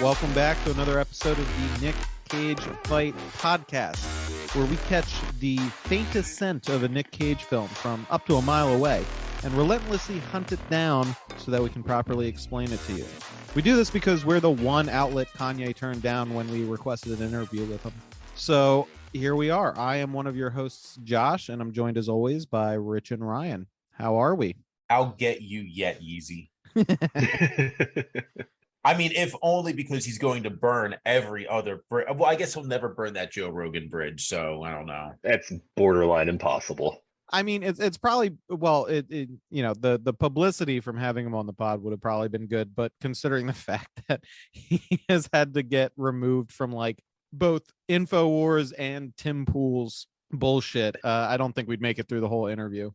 Welcome back to another episode of the Nick Cage Fight Podcast, where we catch the faintest scent of a Nick Cage film from up to a mile away and relentlessly hunt it down so that we can properly explain it to you. We do this because we're the one outlet Kanye turned down when we requested an interview with him. So here we are. I am one of your hosts, Josh, and I'm joined as always by Rich and Ryan. How are we? I'll get you yet, Yeezy. I mean, if only because he's going to burn every other bridge. Well, I guess he'll never burn that Joe Rogan bridge, so I don't know. That's borderline impossible. I mean, it's probably, well, the publicity from having him on the pod would have probably been good, but considering the fact that he has had to get removed from like both InfoWars and Tim Pool's bullshit, I don't think we'd make it through the whole interview.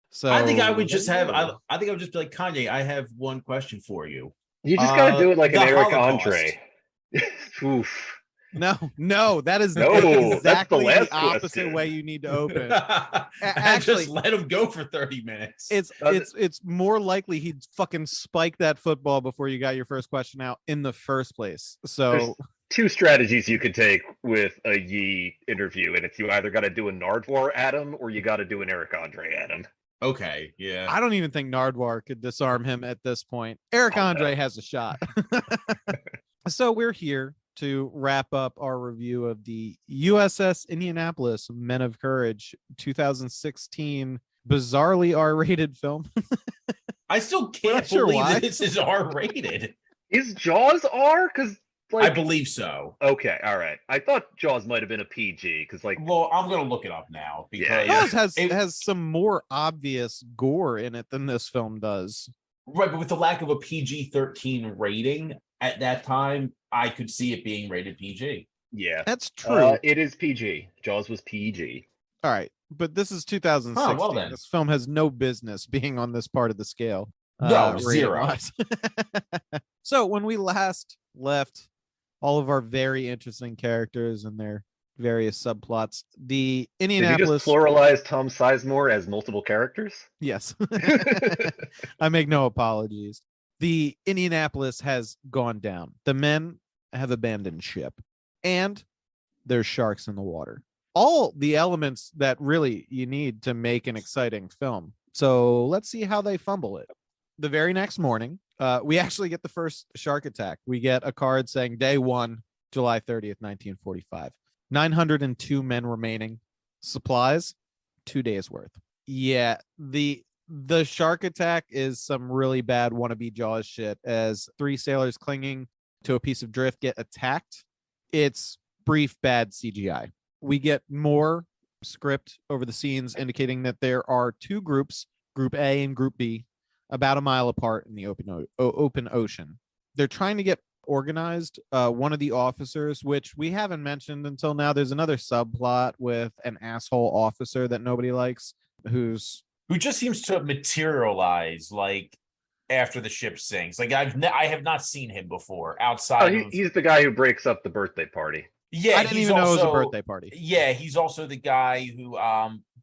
So I think I would just have, I think I would just be like, Kanye, I have one question for you. You just got to do it like an Eric Holocaust. Andre. Oof. No, that is exactly the opposite question. way you need to open. Actually, just let him go for 30 minutes. It's more likely he'd fucking spike that football before you got your first question out in the first place. So There's two strategies you could take with a Yee interview, and it's you either got to do a Nardwar at him or you got to do an Eric Andre at him. Okay, yeah. I don't even think Nardwar could disarm him at this point. Eric Andre has a shot. So we're here to wrap up our review of the USS Indianapolis Men of Courage 2016 bizarrely R-rated film. I still can't believe that this is R-rated. Is Jaws R? Because I believe so. Okay, all right. I thought Jaws might have been a PG because, well, I'm gonna look it up now because Jaws has some more obvious gore in it than this film does. Right, but with the lack of a PG-13 rating at that time, I could see it being rated PG. Yeah, that's true. It is PG. Jaws was PG. All right, but this is 2016. Well then. This film has no business being on this part of the scale. No, zero. So when we last left all of our very interesting characters and their various subplots, the Indianapolis... Did you just pluralize Tom Sizemore as multiple characters? Yes. I make no apologies. The Indianapolis has gone down. The men have abandoned ship. And there's sharks in the water. All the elements that really you need to make an exciting film. So let's see how they fumble it. The very next morning, we actually get the first shark attack. We get a card saying day 1, July 30th, 1945. 902 men remaining. Supplies, 2 days worth. Yeah, the shark attack is some really bad wannabe Jaws shit as 3 sailors clinging to a piece of drift get attacked. It's brief bad CGI. We get more script over the scenes indicating that there are 2 groups, Group A and Group B, about a mile apart in the open ocean. They're trying to get organized. One of the officers, which we haven't mentioned until now, there's another subplot with an asshole officer that nobody likes, who just seems to materialize like after the ship sinks. Like I have not seen him before outside. He's the guy who breaks up the birthday party. Yeah, I didn't even know it was a birthday party. Yeah, he's also the guy who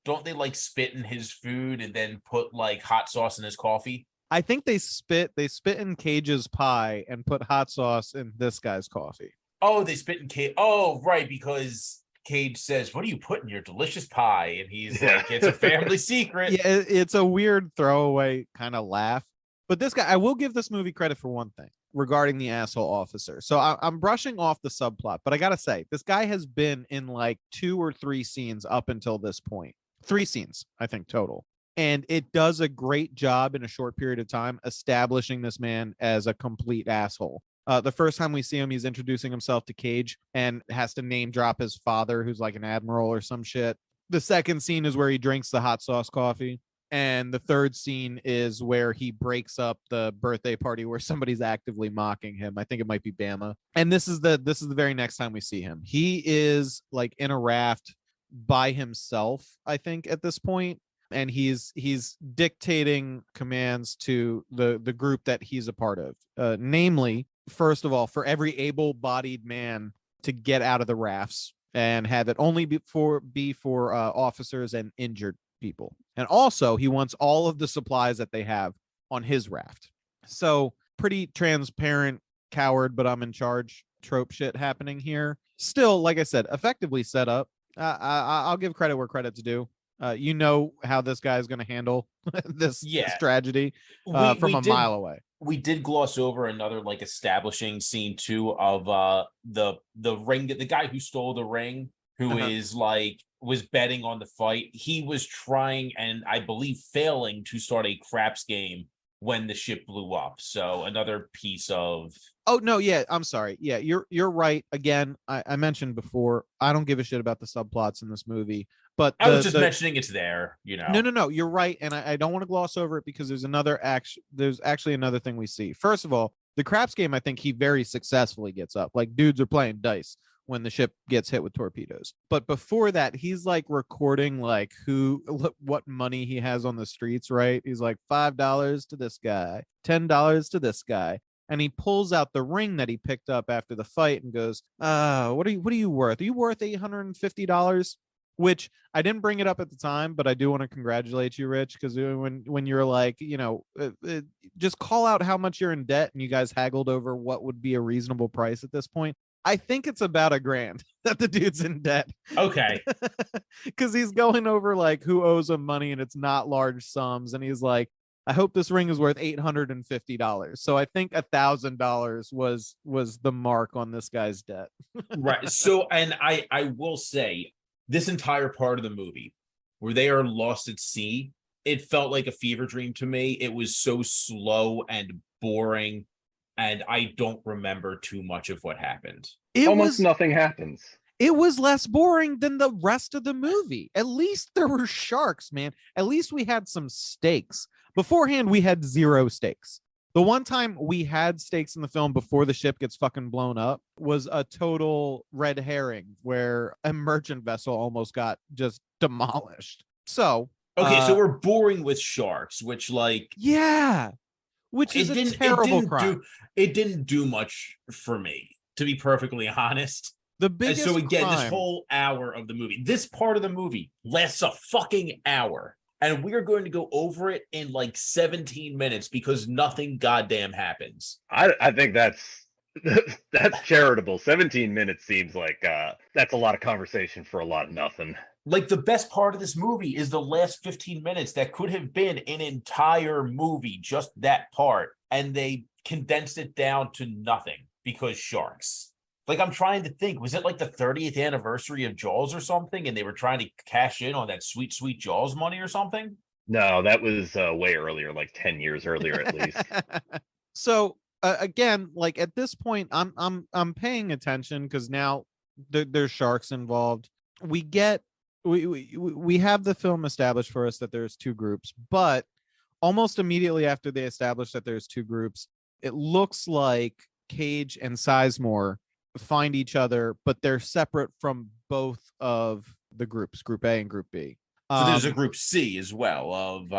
don't they like spit in his food and then put like hot sauce in his coffee? I think they spit in Cage's pie and put hot sauce in this guy's coffee. Oh, they spit in Cage. Oh, right, because Cage says, "What do you put in your delicious pie?" And he's like, "It's a family secret." Yeah, it's a weird throwaway kind of laugh. But this guy, I will give this movie credit for one thing regarding the asshole officer. So I'm brushing off the subplot, but I gotta say, this guy has been in like 2 or 3 scenes up until this point. 3 scenes, I think, total. And it does a great job in a short period of time establishing this man as a complete asshole. The first time we see him, he's introducing himself to Cage and has to name drop his father, who's like an admiral or some shit. The second scene is where he drinks the hot sauce coffee. And the third scene is where he breaks up the birthday party where somebody's actively mocking him. I think it might be Bama. And this is the very next time we see him. He is like in a raft by himself, I think, at this point. And he's dictating commands to the group that he's a part of. Namely, first of all, for every able-bodied man to get out of the rafts and have it only be for officers and injured people. And also, he wants all of the supplies that they have on his raft. So pretty transparent coward, but I'm in charge trope shit happening here. Still, like I said, effectively set up. I'll give credit where credit's due. You know how this guy is going to handle this tragedy from a mile away. We did gloss over another like establishing scene too of the ring, the guy who stole the ring, who is like was betting on the fight. He was trying and I believe failing to start a craps game when the ship blew up. So another piece of I'm sorry. Yeah, you're right. Again, I mentioned before, I don't give a shit about the subplots in this movie, but I was just mentioning it's there, you know. No, you're right, and I don't want to gloss over it because there's actually another thing we see. First of all, the craps game, I think he very successfully gets up. Like dudes are playing dice when the ship gets hit with torpedoes. But before that, he's like recording like what money he has on the streets, right? He's like $5 to this guy, $10 to this guy. And he pulls out the ring that he picked up after the fight and goes, what are you worth? Are you worth $850? Which I didn't bring it up at the time, but I do want to congratulate you, Rich, because when you're like, just call out how much you're in debt and you guys haggled over what would be a reasonable price at this point. I think it's about $1,000 that the dude's in debt. Okay. Because he's going over like who owes him money and it's not large sums. And he's like, I hope this ring is worth $850. So I think $1,000 was the mark on this guy's debt. Right. So, and I will say this entire part of the movie where they are lost at sea, it felt like a fever dream to me. It was so slow and boring. And I don't remember too much of what happened. Nothing happens. It was less boring than the rest of the movie. At least there were sharks, man. At least we had some stakes. Beforehand, we had zero stakes. The one time we had stakes in the film before the ship gets fucking blown up was a total red herring where a merchant vessel almost got just demolished. So, so we're boring with sharks, which like... Yeah. Which is a terrible crime. It didn't do much for me, to be perfectly honest. The biggest and so again, crime, this whole hour of the movie, this part of the movie lasts a fucking hour. And we are going to go over it in like 17 minutes because nothing goddamn happens. I think that's charitable. 17 minutes seems like that's a lot of conversation for a lot of nothing. Like the best part of this movie is the last 15 minutes that could have been an entire movie, just that part. And they condensed it down to nothing because sharks. Like I'm trying to think, was it like the 30th anniversary of Jaws or something? And they were trying to cash in on that sweet, sweet Jaws money or something? No, that was way earlier, like 10 years earlier at least. So again, like at this point, I'm paying attention because now there's sharks involved. We have the film established for us that there's two groups, but almost immediately after they establish that there's two groups, it looks like Cage and Sizemore find each other, but they're separate from both of the groups, Group A and Group B. So there's a Group C as well of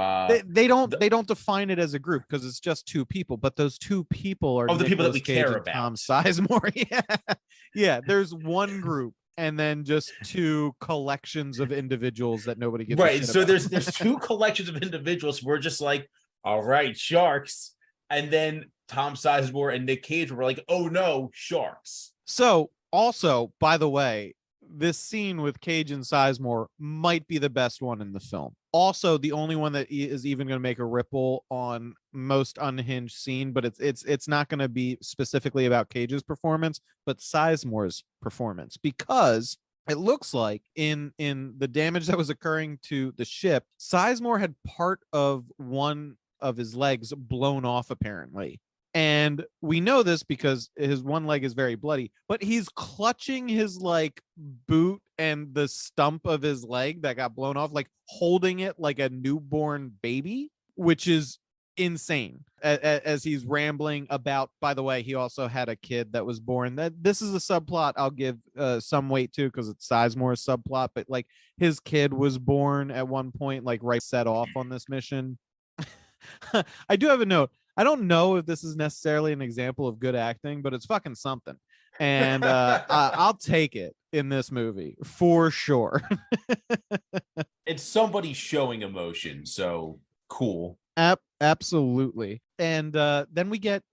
they don't define it as a group because it's just two people, but those two people are the people that we Cage care and about. Tom Sizemore. Yeah. There's one group and then just two collections of individuals that nobody gives a shit so about. there's two collections of individuals. We're just like, all right, sharks. And then Tom Sizemore and Nick Cage were like, oh no, sharks. So also, by the way, this scene with Cage and Sizemore might be the best one in the film. Also, the only one that is even going to make a ripple on most unhinged scene, but it's not going to be specifically about Cage's performance, but Sizemore's performance, because it looks like in the damage that was occurring to the ship, Sizemore had part of one of his legs blown off, apparently. And we know this because his one leg is very bloody, but he's clutching his like boot and the stump of his leg that got blown off, like holding it like a newborn baby, which is insane as he's rambling about. By the way, he also had a kid that was born. That this is a subplot I'll give some weight to because it's Sizemore's subplot, but like his kid was born at one point, like right set off on this mission. I do have a note. I don't know if this is necessarily an example of good acting, but it's fucking something. And I'll take it in this movie for sure. It's somebody showing emotion. So cool. Absolutely. And then we get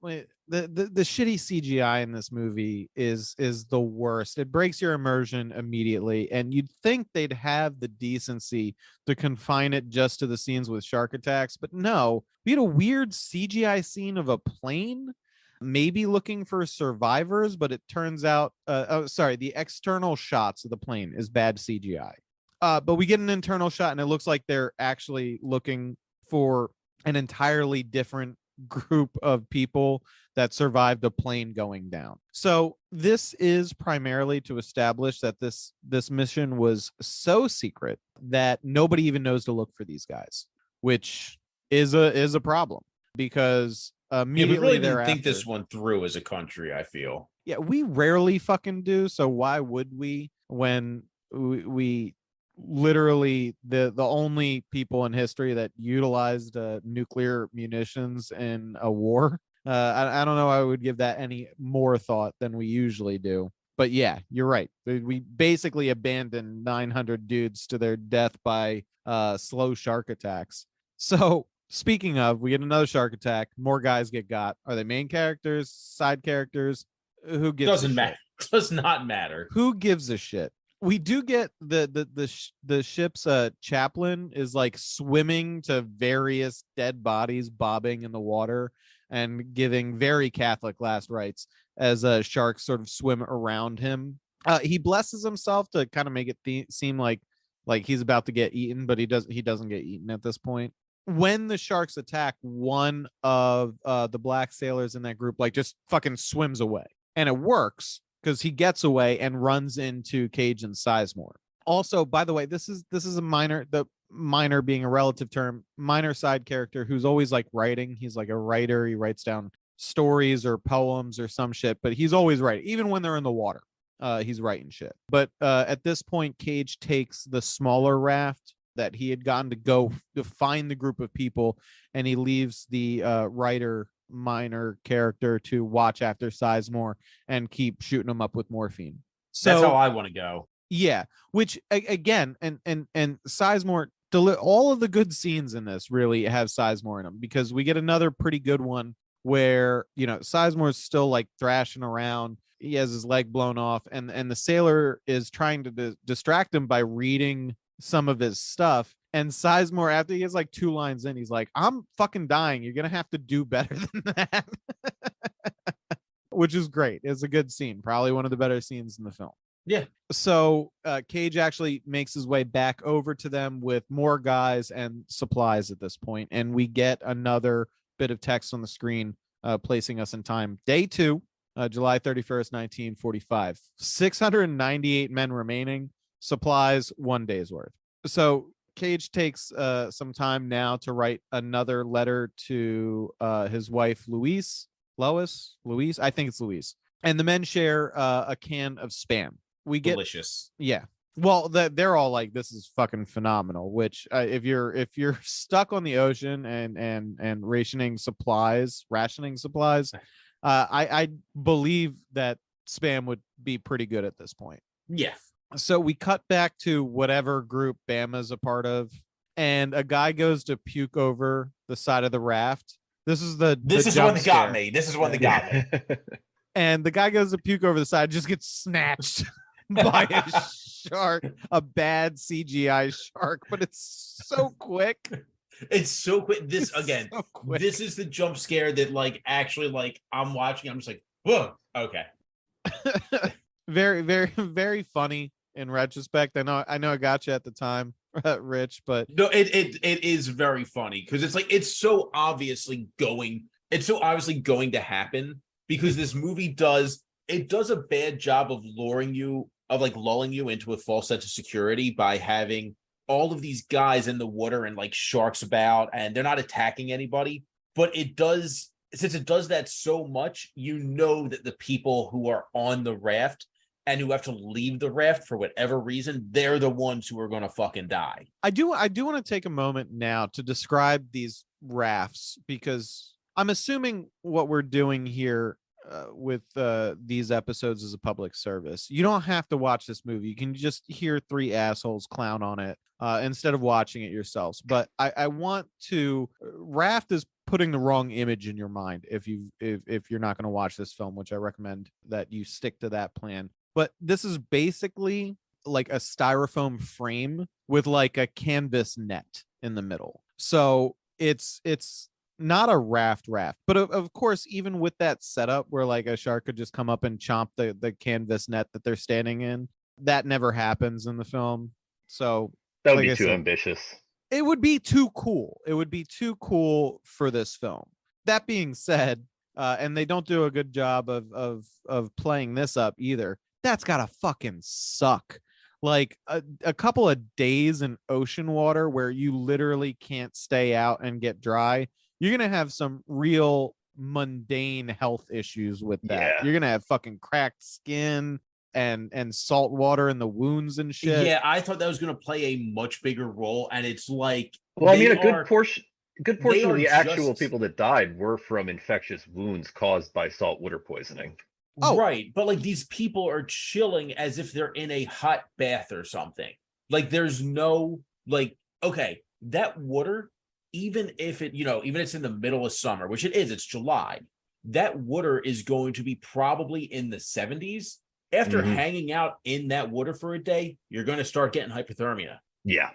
the shitty CGI in this movie is the worst. It breaks your immersion immediately, and you'd think they'd have the decency to confine it just to the scenes with shark attacks, but no. We had a weird CGI scene of a plane maybe looking for survivors, but it turns out the external shots of the plane is bad CGI. But we get an internal shot and it looks like they're actually looking for an entirely different group of people that survived a plane going down. So this is primarily to establish that this mission was so secret that nobody even knows to look for these guys, which is a problem because immediately we really thereafter, didn't think this one through as a country, I feel. Yeah, we rarely fucking do. So why would we when we literally the only people in history that utilized nuclear munitions in a war? I don't know. I would give that any more thought than we usually do. But yeah, you're right. We basically abandoned 900 dudes to their death by slow shark attacks. So speaking of, we get another shark attack. More guys get got. Are they main characters, side characters? Who gives Doesn't a matter. shit? Does not matter. Who gives a shit? We do get the ship's chaplain is like swimming to various dead bodies bobbing in the water and giving very Catholic last rites as sharks sort of swim around him. He blesses himself to kind of make it seem like he's about to get eaten, but he doesn't get eaten at this point. When the sharks attack, one of the black sailors in that group like just fucking swims away, and it works because he gets away and runs into Cage and Sizemore. Also, by the way, this is a minor, the minor being a relative term, minor side character who's always like writing. He's like a writer. He writes down stories or poems or some shit, but he's always writing, even when they're in the water. He's writing shit. But at this point, Cage takes the smaller raft that he had gotten to go to find the group of people, and he leaves the writer minor character to watch after Sizemore and keep shooting him up with morphine. So that's how I want to go. Yeah, which again, and Sizemore, all of the good scenes in this really have Sizemore in them, because we get another pretty good one where, you know, Sizemore's still like thrashing around. He has his leg blown off, and the sailor is trying to distract him by reading some of his stuff. And Sizemore, after he has like 2 lines in, he's like, I'm fucking dying. You're going to have to do better than that. Which is great. It's a good scene. Probably one of the better scenes in the film. Yeah. So Cage actually makes his way back over to them with more guys and supplies at this point. And we get another bit of text on the screen placing us in time. Day 2, July 31st, 1945. 698 men remaining. Supplies 1 day's worth. So Cage takes some time now to write another letter to his wife, Lois. I think it's Louise. And the men share a can of Spam. We get delicious. Yeah. Well, they're all like, this is fucking phenomenal. Which if you're stuck on the ocean and rationing supplies, I believe that Spam would be pretty good at this point. Yeah. So we cut back to whatever group Bama's a part of, and a guy goes to puke over the side of the raft. This is one that got me. This is one that got me. And the guy goes to puke over the side, just gets snatched by a shark, a bad CGI shark, but it's so quick. It's so quick. This It's again, so quick. this is the jump scare that like actually like I'm watching. I'm just like, whoa, okay. Very, very, very funny in retrospect. I know I got you at the time, Rich, but No, it is very funny because it's like it's so obviously going to happen, because this movie does a bad job of lulling you into a false sense of security by having all of these guys in the water and like sharks about, and they're not attacking anybody. But since it does that so much, you know that the people who are on the raft and who have to leave the raft for whatever reason, they're the ones who are going to fucking die. I do want to take a moment now to describe these rafts, because I'm assuming what we're doing here with these episodes is a public service. You don't have to watch this movie. You can just hear 3 assholes clown on it instead of watching it yourselves. But I want to, raft is putting the wrong image in your mind if you're not going to watch this film, which I recommend that you stick to that plan. But this is basically like a styrofoam frame with like a canvas net in the middle. So it's not a raft, but of course, even with that setup where like a shark could just come up and chomp the canvas net that they're standing in, that never happens in the film. So That would like be I too said, ambitious. it would be too cool. It would be too cool for this film. That being said, and they don't do a good job of playing this up either. That's gotta fucking suck. Like a couple of days in ocean water where you literally can't stay out and get dry. You're gonna have some real mundane health issues with that. Yeah. You're gonna have fucking cracked skin and salt water in the wounds and shit. Yeah, I thought that was going to play a much bigger role, and it's like, Well, I mean, a they good are- portion of the are actual just- people that died were from infectious wounds caused by saltwater poisoning. Oh. Right, but like these people are chilling as if they're in a hot bath or something. Like there's no like, okay, that water, even if it, even it's in the middle of summer, which it is, it's July, that water is going to be probably in the 70s. After Mhm. hanging out in that water for a day, you're going to start getting hypothermia. Yeah.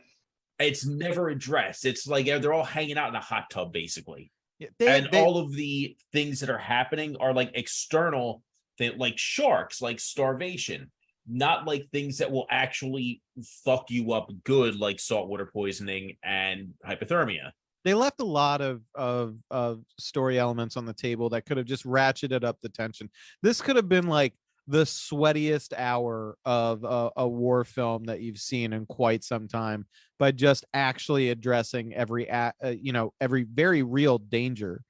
It's never addressed. It's like they're all hanging out in a hot tub, basically. Yeah, All of the things that are happening are like external, like sharks, like starvation, not like things that will actually fuck you up good, like saltwater poisoning and hypothermia. they left a lot of story elements on the table that could have just ratcheted up the tension. This could have been like the sweatiest hour of a war film that you've seen in quite some time by just actually addressing every very real danger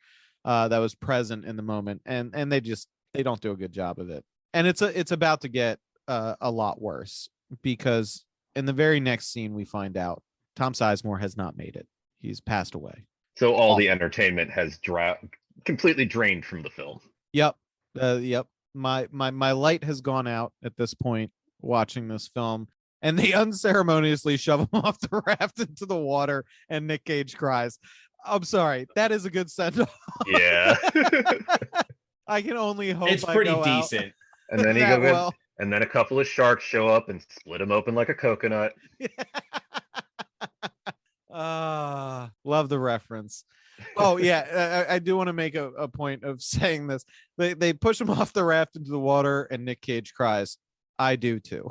that was present in the moment, and they don't do a good job of it, and it's about to get a lot worse, because in the very next scene we find out Tom Sizemore has not made it. He's passed away. So all the entertainment has completely drained from the film. Yep. My light has gone out at this point watching this film, and they unceremoniously shove him off the raft into the water, and Nick Cage cries. I'm sorry, that is a good send off. Yeah. I can only hope It's I pretty go out decent. And then that well. and then a couple of sharks show up and split him open like a coconut. Love the reference. Oh yeah, I do want to make a point of saying this. They push him off the raft into the water, and Nick Cage cries. I do too.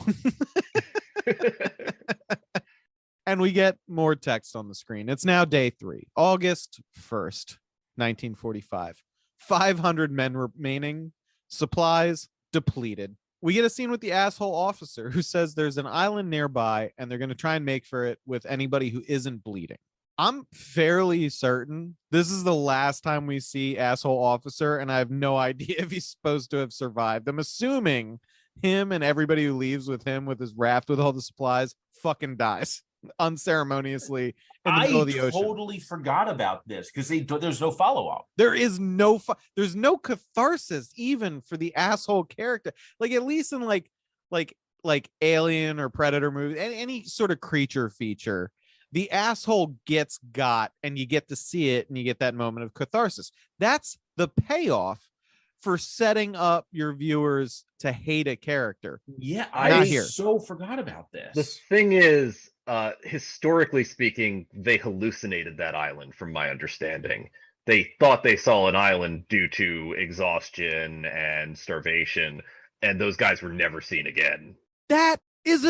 And we get more text on the screen. It's now day 3, August 1st, 1945. 500 men remaining. Supplies depleted. We get a scene with the asshole officer who says there's an island nearby and they're going to try and make for it with anybody who isn't bleeding. I'm fairly certain this is the last time we see asshole officer, and I have no idea if he's supposed to have survived. I'm assuming him and everybody who leaves with him with his raft with all the supplies fucking dies unceremoniously in the middle of the ocean. I totally forgot about this because there's no follow-up. There is there's no catharsis even for the asshole character. Like at least in like Alien or Predator movies, any sort of creature feature, the asshole gets got and you get to see it and you get that moment of catharsis. That's the payoff for setting up your viewers to hate a character. Yeah, Not I here. so forgot about this. The thing is, historically speaking, they hallucinated that island, from my understanding. They thought they saw an island due to exhaustion and starvation, and those guys were never seen again. That is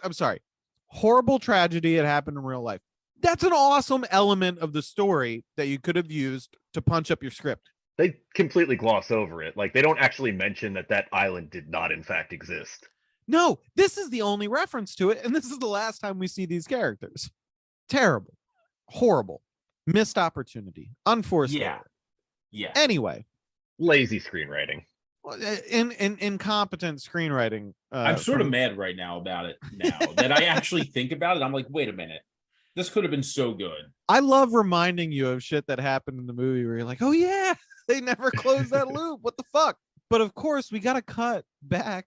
I'm sorry, horrible tragedy. It happened in real life. That's an awesome element of the story that you could have used to punch up your script. They completely gloss over it. Like, they don't actually mention that island did not, in fact, exist. No, this is the only reference to it, and this is the last time we see these characters. Terrible, horrible, missed opportunity, unforced. Yeah. Anyway, Lazy screenwriting. Incompetent screenwriting. I'm sort of mad right now about it. Now that I actually think about it, I'm like, wait a minute, this could have been so good. I love reminding you of shit that happened in the movie where you're like, oh yeah, they never closed that loop. What the fuck? But of course, we got to cut back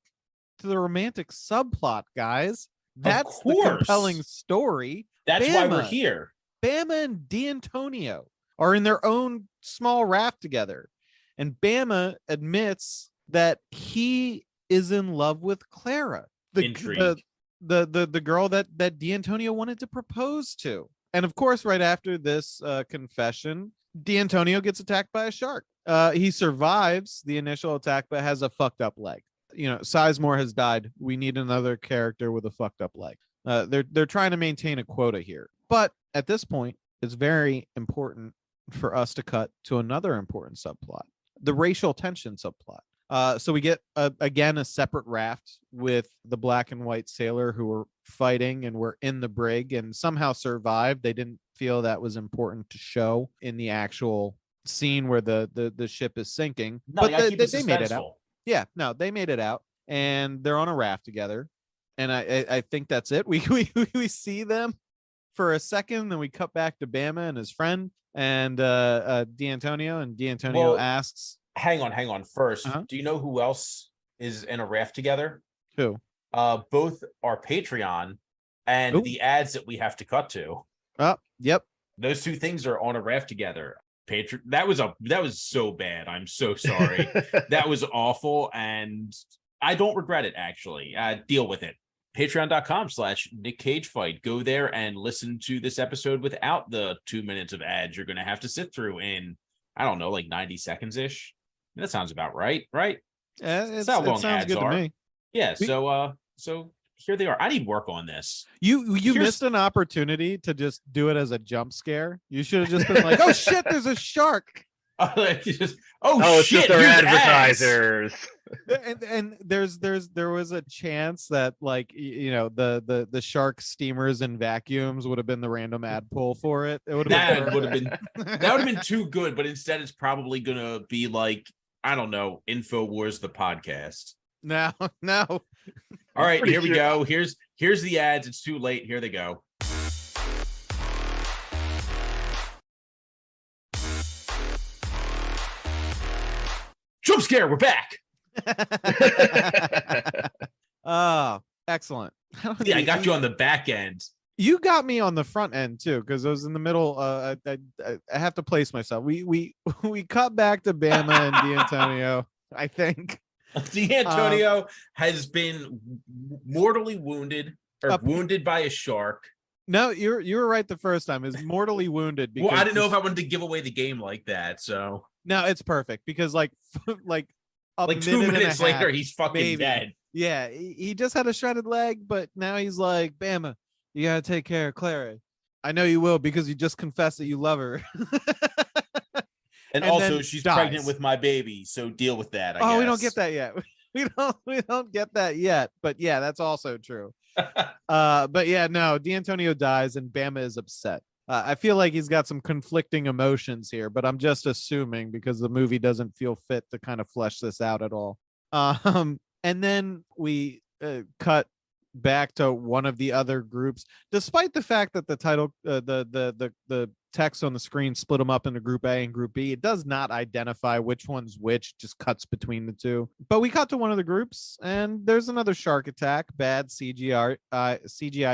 to the romantic subplot, guys. That's the compelling story. That's why we're Bama. here. Bama and D'Antonio. are in their own small raft together. And Bama admits that he is in love with Clara, Intrigue. the girl that D'Antonio wanted to propose to. And of course, right after this confession, D'Antonio gets attacked by a shark. He survives the initial attack, but has a fucked up leg. You know, Sizemore has died. We need another character with a fucked up leg. They're trying to maintain a quota here. But at this point, it's very important for us to cut to another important subplot, the racial tension subplot. So we get again a separate raft with the black and white sailor who were fighting and were in the brig and somehow survived. They didn't feel that was important to show in the actual scene where the ship is sinking. No, but they made it out. Yeah, no, they made it out, and they're on a raft together. And I think that's it. We see them for a second, then we cut back to Bama and his friend and D'Antonio, and D'Antonio asks, Hang on. First, do you know who else is in a raft together? Who? Both our Patreon and the ads that we have to cut to. Yep. Those two things are on a raft together. That was so bad. I'm so sorry. That was awful, and I don't regret it, actually. Deal with it. Patreon.com/Nick Cage Fight. Go there and listen to this episode without the 2 minutes of ads you're going to have to sit through in, I don't know, like 90 seconds ish. That sounds about right? That's how long ads good are. To me. Yeah. So here they are. I need work on this. You missed an opportunity to just do it as a jump scare. You should have just been like, "Oh shit, there's a shark." Shit, it's just their advertisers. And there was a chance that, like, you know, the shark steamers and vacuums would have been the random ad pull for it. It would have been too good, but instead it's probably gonna be like, I don't know, InfoWars the podcast. No. All right, here we go. Here's the ads. It's too late. Here they go. Jump scare, we're back. Oh, excellent. Yeah, I got you on the back end. You got me on the front end too, because I was in the middle. I have to place myself. We cut back to Bama and D'Antonio, I think. D'Antonio has been mortally wounded or wounded by a shark. No, you were right the first time. Is mortally wounded. Because I didn't know if I wanted to give away the game like that. So no, it's perfect because like 2 minutes later, he's fucking dead. Yeah, he just had a shredded leg, but now he's like, Bama, you gotta take care of Clara. I know you will because you just confessed that you love her. And also, she's pregnant with my baby, so deal with that. I guess. We don't get that yet. We don't get that yet. But yeah, that's also true. But yeah, no, D'Antonio dies and Bama is upset. I feel like he's got some conflicting emotions here, but I'm just assuming because the movie doesn't feel fit to kind of flesh this out at all. And then we cut back to one of the other groups, despite the fact that the title, the text on the screen split them up into Group A and Group B. It does not identify which one's which, just cuts between the two. But we cut to one of the groups, and there's another shark attack, bad CGI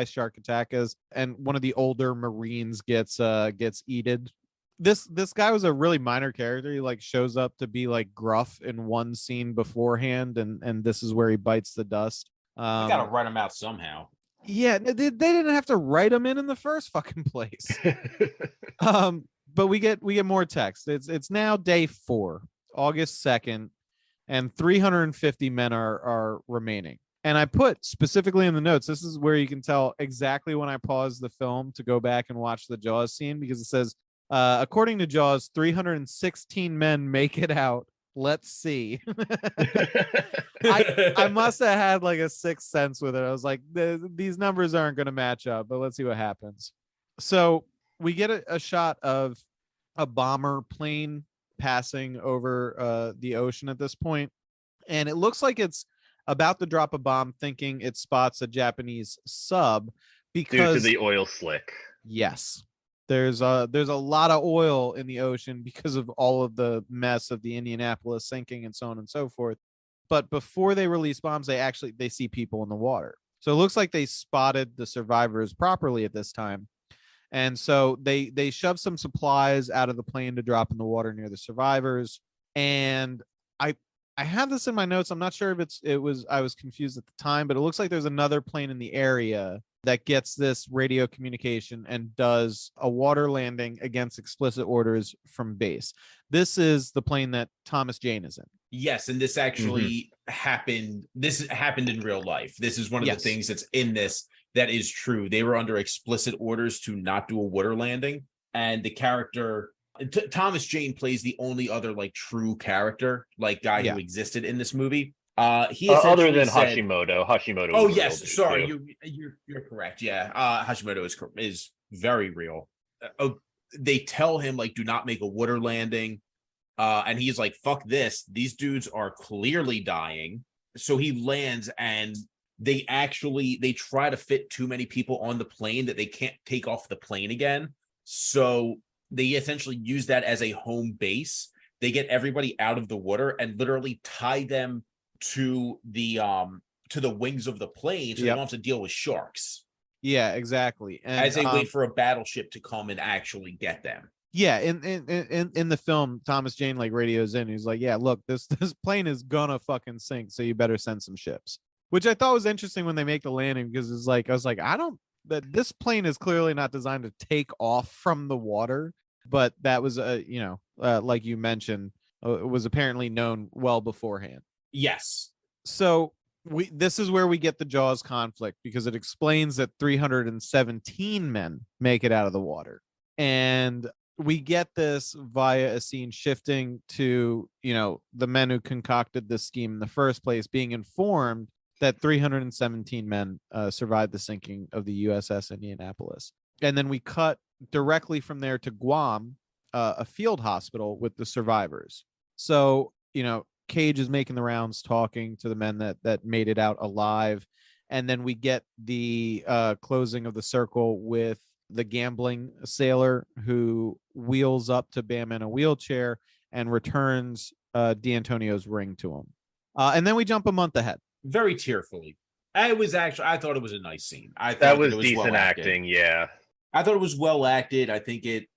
shark attack, and one of the older Marines gets eated. This guy was a really minor character. He like shows up to be like gruff in one scene beforehand, and this is where he bites the dust. I gotta write him out somehow. Yeah, they didn't have to write him in the first fucking place. But we get more text. It's now day 4, August 2nd, and 350 men are remaining. And I put specifically in the notes, this is where you can tell exactly when I paused the film to go back and watch the Jaws scene, because it says, according to Jaws, 316 men make it out. Let's see. I must have had like a sixth sense with it. I was like, these numbers aren't going to match up, but let's see what happens. So we get a shot of a bomber plane passing over the ocean at this point, and it looks like it's about to drop a bomb, thinking it spots a Japanese sub because due to the oil slick. Yes. There's a lot of oil in the ocean because of all of the mess of the Indianapolis sinking and so on and so forth. But before they release bombs, they see people in the water. So it looks like they spotted the survivors properly at this time. And so they shove some supplies out of the plane to drop in the water near the survivors. And I I have this in my notes. I'm not sure if I was confused at the time, but it looks like there's another plane in the area that gets this radio communication and does a water landing against explicit orders from base. This is the plane that Thomas Jane is in. Yes, and this actually happened. This happened in real life. This is one of the things that's in this that is true. They were under explicit orders to not do a water landing, and the character Thomas Jane plays the only other like true character, like guy who existed in this movie. He other than said, Hashimoto. Oh yes, sorry, you're correct. Yeah, Hashimoto is very real. They tell him like, do not make a water landing. And he's like, fuck this. These dudes are clearly dying. So he lands and they try to fit too many people on the plane that they can't take off the plane again. So they essentially use that as a home base. They get everybody out of the water and literally tie them to the wings of the plane so they don't have to deal with sharks. Yeah, exactly. And, as they wait for a battleship to come and actually get them. Yeah, in the film, Thomas Jane like radios in. He's like, "Yeah, look, this plane is gonna fucking sink, so you better send some ships." Which I thought was interesting when they make the landing because it's like I was like, this plane is clearly not designed to take off from the water, but that was like you mentioned, it was apparently known well beforehand. Yes. So this is where we get the Jaws conflict because it explains that 317 men make it out of the water, and we get this via a scene shifting to, the men who concocted this scheme in the first place being informed that 317 men survived the sinking of the USS Indianapolis. And then we cut directly from there to Guam, a field hospital with the survivors. So, Cage is making the rounds talking to the men that made it out alive. And then we get the closing of the circle with the gambling sailor who wheels up to Bam in a wheelchair and returns D'Antonio's ring to him. And then we jump a month ahead. Very tearfully. I thought it was a nice scene. I thought that was decent acting. Yeah. I thought it was well acted. I think it,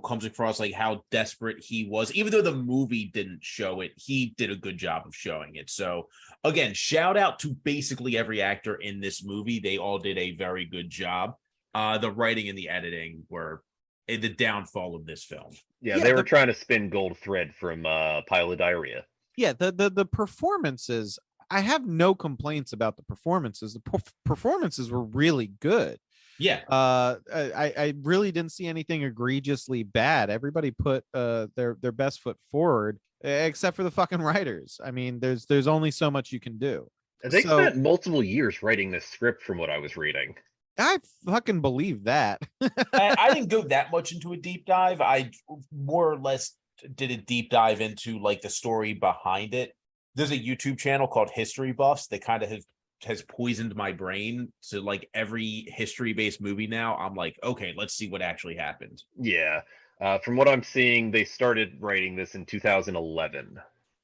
comes across like how desperate he was. Even though the movie didn't show it, he did a good job of showing it. So again, shout out to basically every actor in this movie. They all did a very good job. The writing and the editing were the downfall of this film. Yeah, they were trying to spin gold thread from Pile of Diarrhea. Yeah, the performances, I have no complaints about the performances. The performances were really good. Yeah. I really didn't see anything egregiously bad. Everybody put their best foot forward, except for the fucking writers. I mean, there's only so much you can do. They spent multiple years writing this script from what I was reading. I fucking believe that. I didn't go that much into a deep dive. I more or less did a deep dive into like the story behind it. There's a YouTube channel called History Buffs that kind of has poisoned my brain. So like every history-based movie now, I'm like, okay, let's see what actually happened. Yeah. From what I'm seeing, they started writing this in 2011.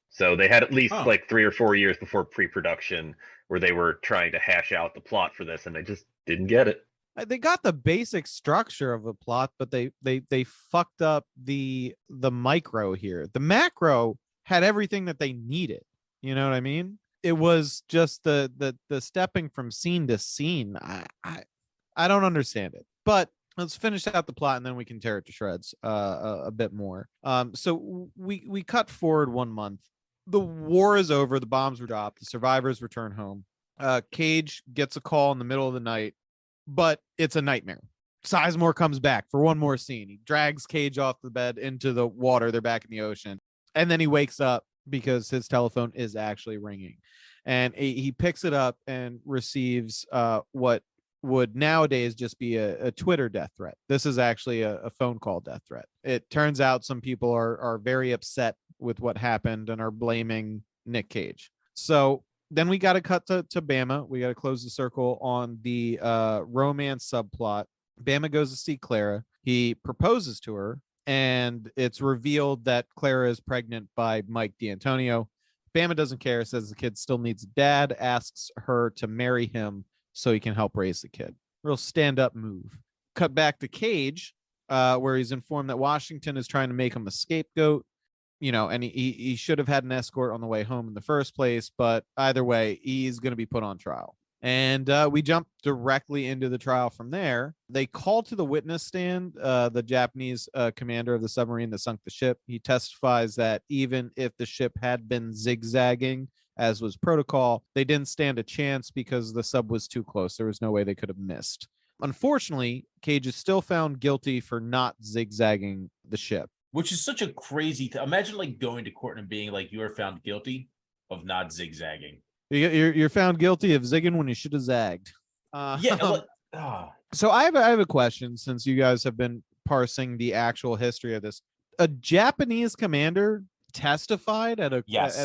So they had at least like 3 or 4 years before pre-production where they were trying to hash out the plot for this, and they just didn't get it. They got the basic structure of a plot, but they fucked up the micro here. The macro had everything that they needed. You know what I mean? It was just the stepping from scene to scene. I don't understand it. But let's finish out the plot and then we can tear it to shreds a bit more. So we cut forward 1 month. The war is over. The bombs were dropped. The survivors return home. Cage gets a call in the middle of the night, but it's a nightmare. Sizemore comes back for one more scene. He drags Cage off the bed into the water. They're back in the ocean. And then he wakes up because his telephone is actually ringing. And he picks it up and receives what would nowadays just be a Twitter death threat. This is actually a phone call death threat. It turns out some people are very upset with what happened and are blaming Nick Cage. So then we got to cut to Bama. We got to close the circle on the romance subplot. Bama goes to see Clara. He proposes to her, and it's revealed that Clara is pregnant by Mike D'Antonio. Bama doesn't care, says the kid still needs a dad, asks her to marry him so he can help raise the kid. Real stand-up move. Cut back to Cage, where he's informed that Washington is trying to make him a scapegoat. And he should have had an escort on the way home in the first place. But either way, he's going to be put on trial. And we jump directly into the trial from there. They call to the witness stand the Japanese commander of the submarine that sunk the ship. He testifies that even if the ship had been zigzagging, as was protocol, they didn't stand a chance because the sub was too close. There was no way they could have missed. Unfortunately, Cage is still found guilty for not zigzagging the ship. Which is such a crazy imagine like going to court and being like, you are found guilty of not zigzagging. You're found guilty of zigging when you should have zagged. So I have a question, since you guys have been parsing the actual history of this. A Japanese commander testified at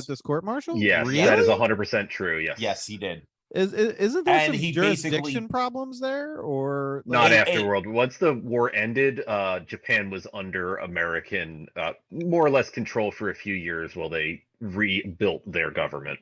this court martial? Yes, really? That is 100% true. Yes, he did. Isn't there And some he jurisdiction problems there, or not after World? Once the war ended, Japan was under American, more or less control for a few years while they rebuilt their government.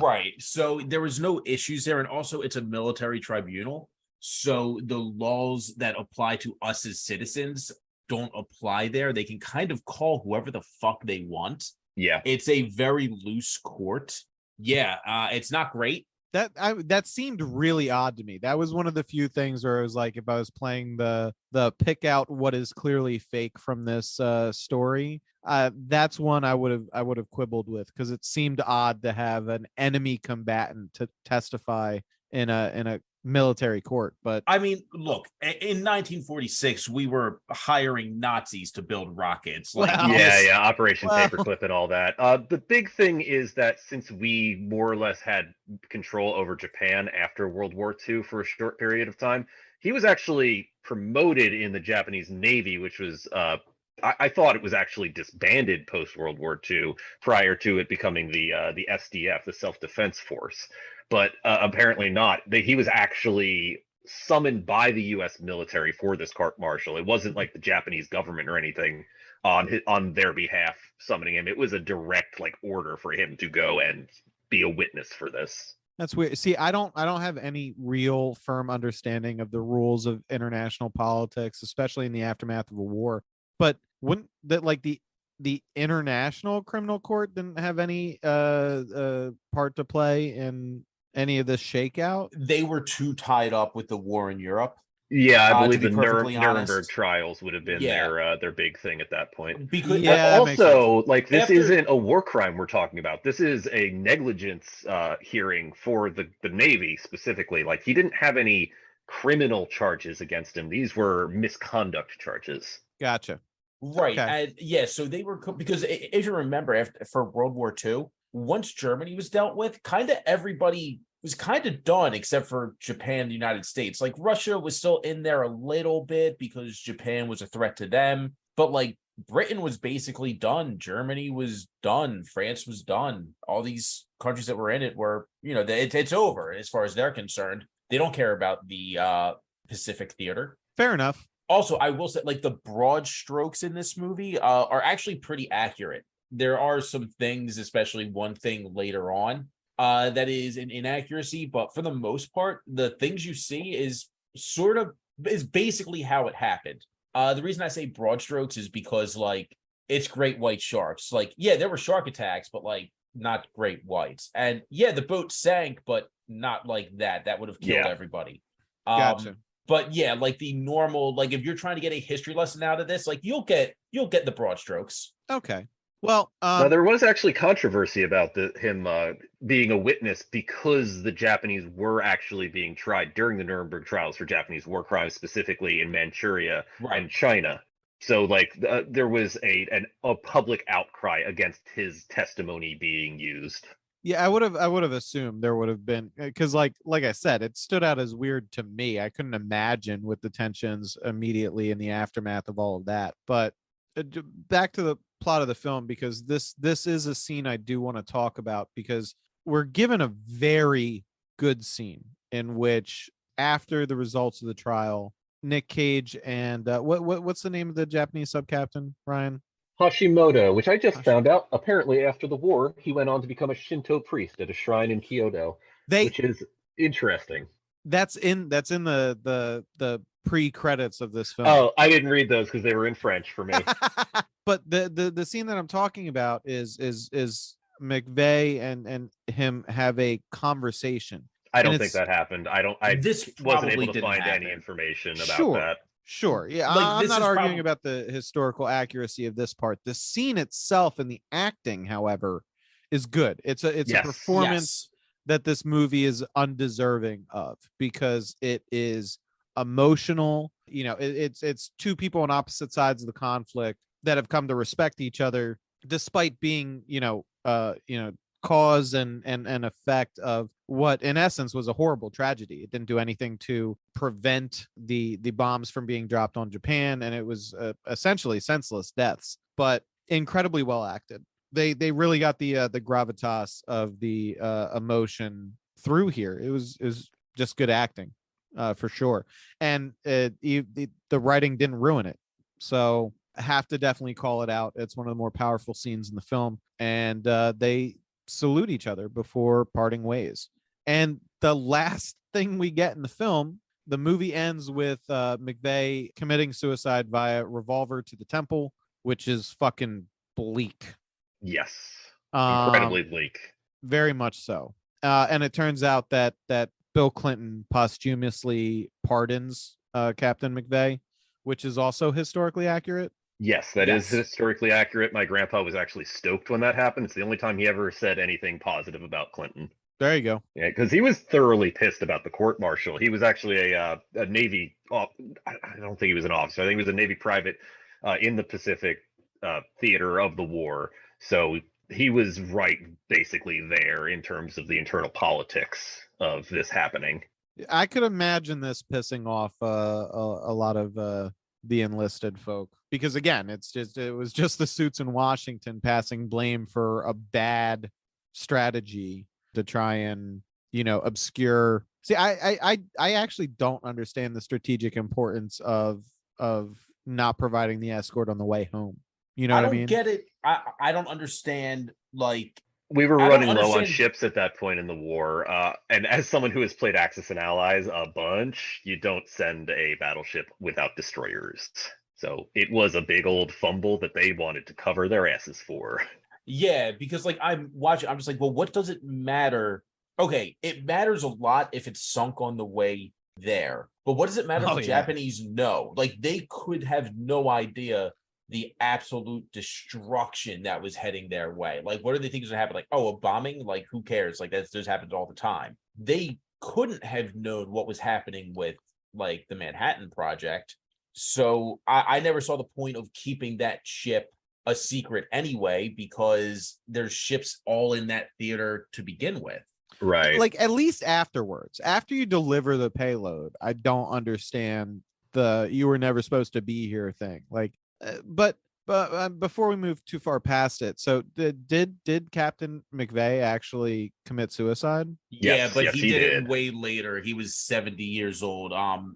Right. So there was no issues there, and also it's a military tribunal. So the laws that apply to us as citizens don't apply there. They can kind of call whoever the fuck they want. Yeah. It's a very loose court. Yeah, it's not great. That seemed really odd to me. That was one of the few things where it was like, if I was playing the pick out what is clearly fake from this story, that's one I would have quibbled with, because it seemed odd to have an enemy combatant to testify in a military court. But I mean, look, in 1946 we were hiring Nazis to build rockets. Operation Paperclip and all that. The big thing is that since we more or less had control over Japan after World War II for a short period of time, he was actually promoted in the Japanese Navy, which was I thought it was actually disbanded post World War II, prior to it becoming the SDF, the Self-Defense Force. But apparently not. He was actually summoned by the U.S. military for this court martial. It wasn't like the Japanese government or anything on their behalf summoning him. It was a direct order for him to go and be a witness for this. That's weird. See, I don't have any real firm understanding of the rules of international politics, especially in the aftermath of a war. But wouldn't that the International Criminal Court didn't have any part to play in any of this shakeout? They were too tied up with the war in Europe. Yeah, I believe the Nuremberg trials would have been their big thing at that point. Because also, this isn't a war crime we're talking about. This is a negligence hearing for the Navy specifically. He didn't have any criminal charges against him. These were misconduct charges. Gotcha. Right. Okay. And so they were, because if you remember, for World War II, once Germany was dealt with, kind of everybody was kind of done except for Japan and the United States. Russia was still in there a little bit because Japan was a threat to them. But Britain was basically done. Germany was done. France was done. All these countries that were in it were, it's over as far as they're concerned. They don't care about the Pacific theater. Fair enough. Also, I will say, the broad strokes in this movie are actually pretty accurate. There are some things, especially one thing later on, that is an inaccuracy, but for the most part, the things you see is basically how it happened. The reason I say broad strokes is because it's great white sharks. There were shark attacks, but not great whites. And the boat sank, but not like that. That would have killed everybody. Gotcha. But the normal, if you're trying to get a history lesson out of this, you'll get the broad strokes. Okay. Well, now, there was actually controversy about him being a witness, because the Japanese were actually being tried during the Nuremberg trials for Japanese war crimes, specifically in Manchuria and China. So, there was a public outcry against his testimony being used. Yeah, I would have assumed there would have been, because like I said, it stood out as weird to me. I couldn't imagine with the tensions immediately in the aftermath of all of that. But back to the plot of the film, because this is a scene I do want to talk about, because we're given a very good scene in which, after the results of the trial, Nick Cage and what's the name of the Japanese sub-captain, Ryan? Hashimoto, which I just found out, apparently after the war, he went on to become a Shinto priest at a shrine in Kyoto, which is interesting. That's in the pre-credits of this film. Oh, I didn't read those because they were in French for me. But the scene that I'm talking about is McVeigh and him have a conversation. I And don't think it's that happened. I This wasn't probably able to didn't find any happen. information about Sure. that. Sure. Yeah, Like, I'm this not is arguing prob- about the historical accuracy of this part. The scene itself and the acting, however, is good. It's a Yes. performance that this movie is undeserving of because it is emotional. You know, it's two people on opposite sides of the conflict that have come to respect each other despite being, cause and effect of what in essence was a horrible tragedy. It didn't do anything to prevent the bombs from being dropped on Japan, and it was essentially senseless deaths, but incredibly well acted. They really got the gravitas of the emotion through here. It was just good acting, for sure, and the writing didn't ruin it. So I have to definitely call it out. It's one of the more powerful scenes in the film, and they salute each other before parting ways. And the last thing we get in the film, the movie ends with McVeigh committing suicide via revolver to the temple, which is fucking bleak. Yes. Incredibly Um, bleak. very much so. And it turns out that Bill Clinton posthumously pardons Captain McVeigh, which is also historically accurate. Yes, that is Yes. historically accurate. My grandpa was actually stoked when that happened. It's the only time he ever said anything positive about Clinton. There you go. Yeah, because he was thoroughly pissed about the court martial. He was actually a Navy. I don't think he was an officer. I think he was a Navy private in the Pacific theater of the war. So he was right, basically there in terms of the internal politics of this happening. I could imagine this pissing off a lot of the enlisted folk because again, it was just the suits in Washington passing blame for a bad strategy to try and obscure. See, I actually don't understand the strategic importance of not providing the escort on the way home. You know I what I don't mean? get it. I don't understand. Like, We were I don't running low on understand- ships at that point in the war, and as someone who has played Axis and Allies a bunch, you don't send a battleship without destroyers. So it was a big old fumble that they wanted to cover their asses for. Yeah, because like I'm watching, I'm just like, well, what does it matter? Okay, it matters a lot if it's sunk on the way there. But what does it matter if Oh, the yeah. Japanese know? Like, they could have no idea the absolute destruction that was heading their way. Like, what do they think is gonna happen? Like, oh, a bombing? Like, who cares? Like, that just happens all the time. They couldn't have known what was happening with like the Manhattan Project. So I never saw the point of keeping that ship a secret anyway, because there's ships all in that theater to begin with. Right. Like at least afterwards, after you deliver the payload, I don't understand the "you were never supposed to be here" thing. Like, but before we move too far past it, so did Captain McVeigh actually commit suicide? Yeah, Yes, but yes, he he did it did. way later. He was 70 years old.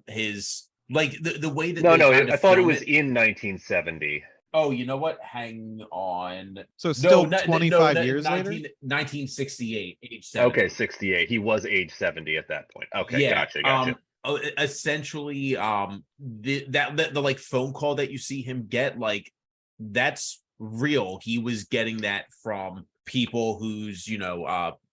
His like the way that No, they no, kind of I thought it film was in 1970. Oh, you know what? Hang on. So still no, 25 no, years later? 1968, age 70. Okay, 68. He was age 70 at that point. Okay, Yeah. gotcha. Essentially, the like phone call that you see him get, like, that's real. He was getting that from people whose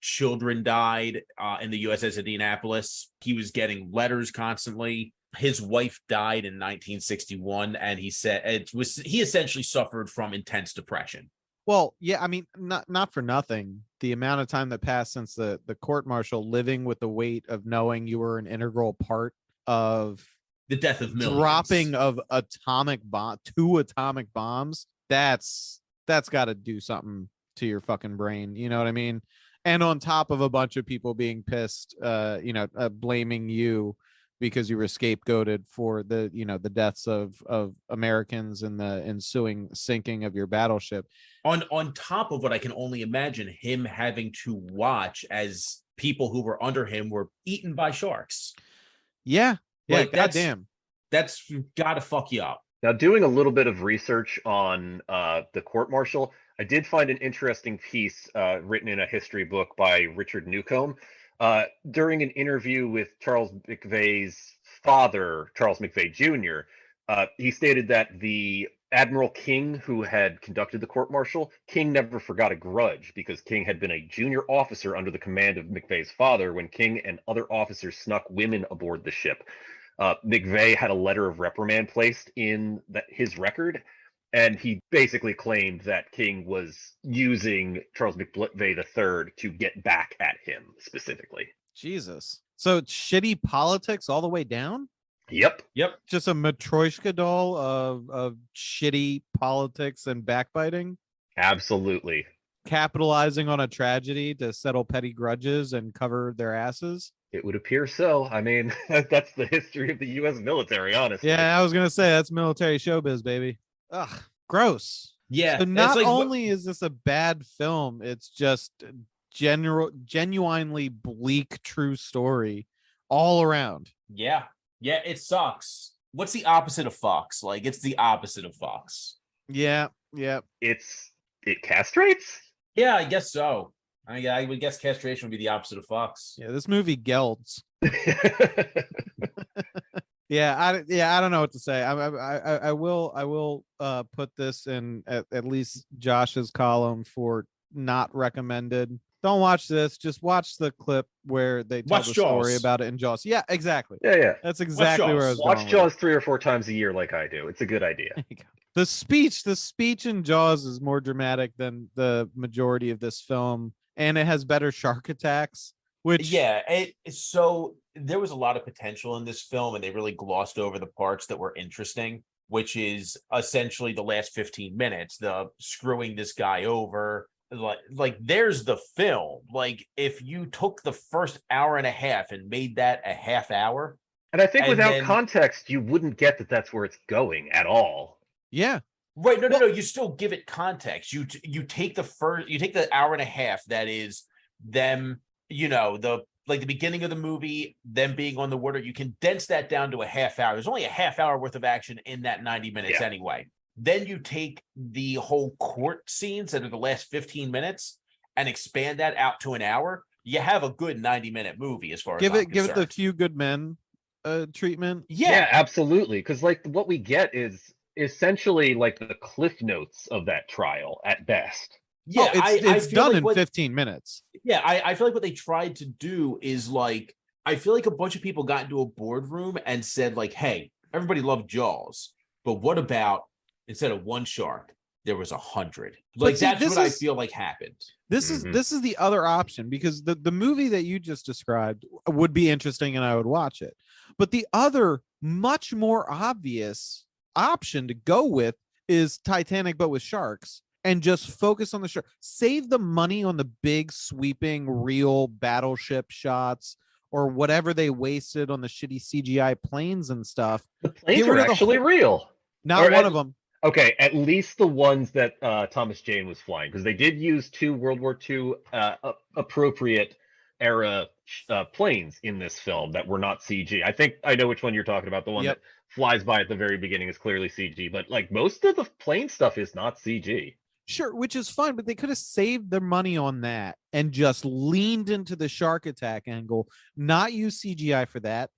children died in the USS Indianapolis. He was getting letters constantly. His wife died in 1961, and he said he essentially suffered from intense depression. Well, yeah, I mean, not for nothing. The amount of time that passed since the court martial, living with the weight of knowing you were an integral part of The death of millions. dropping of two atomic bombs, that's got to do something to your fucking brain. You know what I mean? And on top of a bunch of people being pissed, blaming you because you were scapegoated for the deaths of Americans and the ensuing sinking of your battleship. On top of what I can only imagine him having to watch as people who were under him were eaten by sharks. Yeah, Like, goddamn. That's gotta fuck you up. Now, doing a little bit of research on the court martial, I did find an interesting piece written in a history book by Richard Newcomb. During an interview with Charles McVeigh's father, Charles McVeigh Jr., he stated that the Admiral King, who had conducted the court-martial, King never forgot a grudge because King had been a junior officer under the command of McVeigh's father when King and other officers snuck women aboard the ship. McVeigh had a letter of reprimand placed in his record, and he basically claimed that King was using Charles McVeigh III to get back at him specifically. Jesus. So it's shitty politics all the way down? Yep. Just a Matryoshka doll of shitty politics and backbiting? Absolutely. Capitalizing on a tragedy to settle petty grudges and cover their asses? It would appear so. I mean, that's the history of the U.S. military, honestly. Yeah, I was going to say that's military showbiz, baby. Ugh, gross. Yeah. So not only is this a bad film, it's just genuinely bleak true story all around. Yeah, it sucks. What's the opposite of Fox? Like, it's the opposite of Fox. Yeah. It castrates? Yeah, I guess so. I would guess castration would be the opposite of Fox. Yeah, this movie gelds. Yeah, I don't know what to say. I will put this in at least Josh's column for not recommended. Don't watch this. Just watch the clip where they tell the story about it in Jaws. Yeah, exactly. Yeah. That's exactly where I was going. Watch Jaws 3 or 4 times a year like I do. It's a good idea. The speech in Jaws is more dramatic than the majority of this film, and it has better shark attacks. Which so there was a lot of potential in this film, and they really glossed over the parts that were interesting, which is essentially the last 15 minutes, the screwing this guy over. Like there's the film. Like, if you took the first hour and a half and made that a half hour, and I think without context, you wouldn't get that that's where it's going at all. Yeah. Right. No. You still give it context. You take the hour and a half that is them, the beginning of the movie, them being on the water. You condense that down to a half hour. There's only a half hour worth of action in that 90 minutes anyway. Then you take the whole court scenes that are the last 15 minutes and expand that out to an hour. You have a good 90-minute movie as far as give it the Few Good Men treatment. Yeah, absolutely. Because what we get is essentially like the cliff notes of that trial at best. Yeah, it's done in 15 minutes. Yeah, I feel like what they tried to do is I feel like a bunch of people got into a boardroom and said hey, everybody loved Jaws, but what about instead of one shark, there was 100? That's what I feel like happened. This is the other option, because the movie that you just described would be interesting and I would watch it. But the other much more obvious option to go with is Titanic, but with sharks, and just focus on the shark. Save the money on the big sweeping real battleship shots or whatever they wasted on the shitty CGI planes and stuff. The planes were actually real. Not one of them. Okay, at least the ones that Thomas Jane was flying, because they did use 2 World War II appropriate era planes in this film that were not CG. I think I know which one you're talking about. The one that flies by at the very beginning is clearly CG, but most of the plane stuff is not CG. Sure, which is fine, but they could have saved their money on that and just leaned into the shark attack angle, not use CGI for that.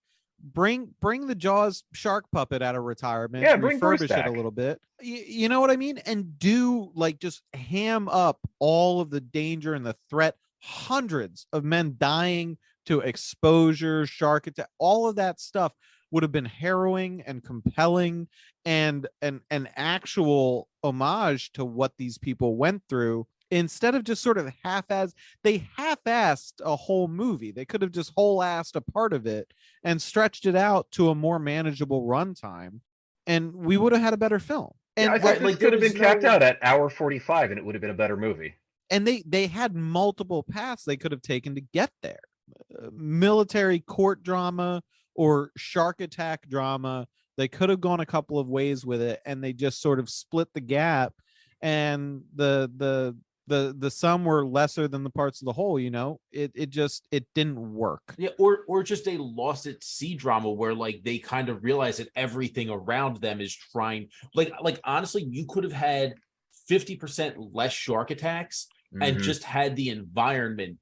Bring the Jaws shark puppet out of retirement, refurbish it a little bit. You know what I mean? And do just ham up all of the danger and the threat. Hundreds of men dying to exposure, shark attack, all of that stuff would have been harrowing and compelling and an actual homage to what these people went through, instead of just sort of half-assed a whole movie. They could have just whole-assed a part of it and stretched it out to a more manageable runtime, and we would have had a better film. And I think this could have been capped out at hour 45 and it would have been a better movie. And they had multiple paths they could have taken to get there. Military court drama or shark attack drama. They could have gone a couple of ways with it, and they just sort of split the gap, and the sum were lesser than the parts of the whole. It didn't work. Yeah, or just a lost at sea drama where they kind of realize that everything around them is trying. Honestly, you could have had 50% less shark attacks and just had the environment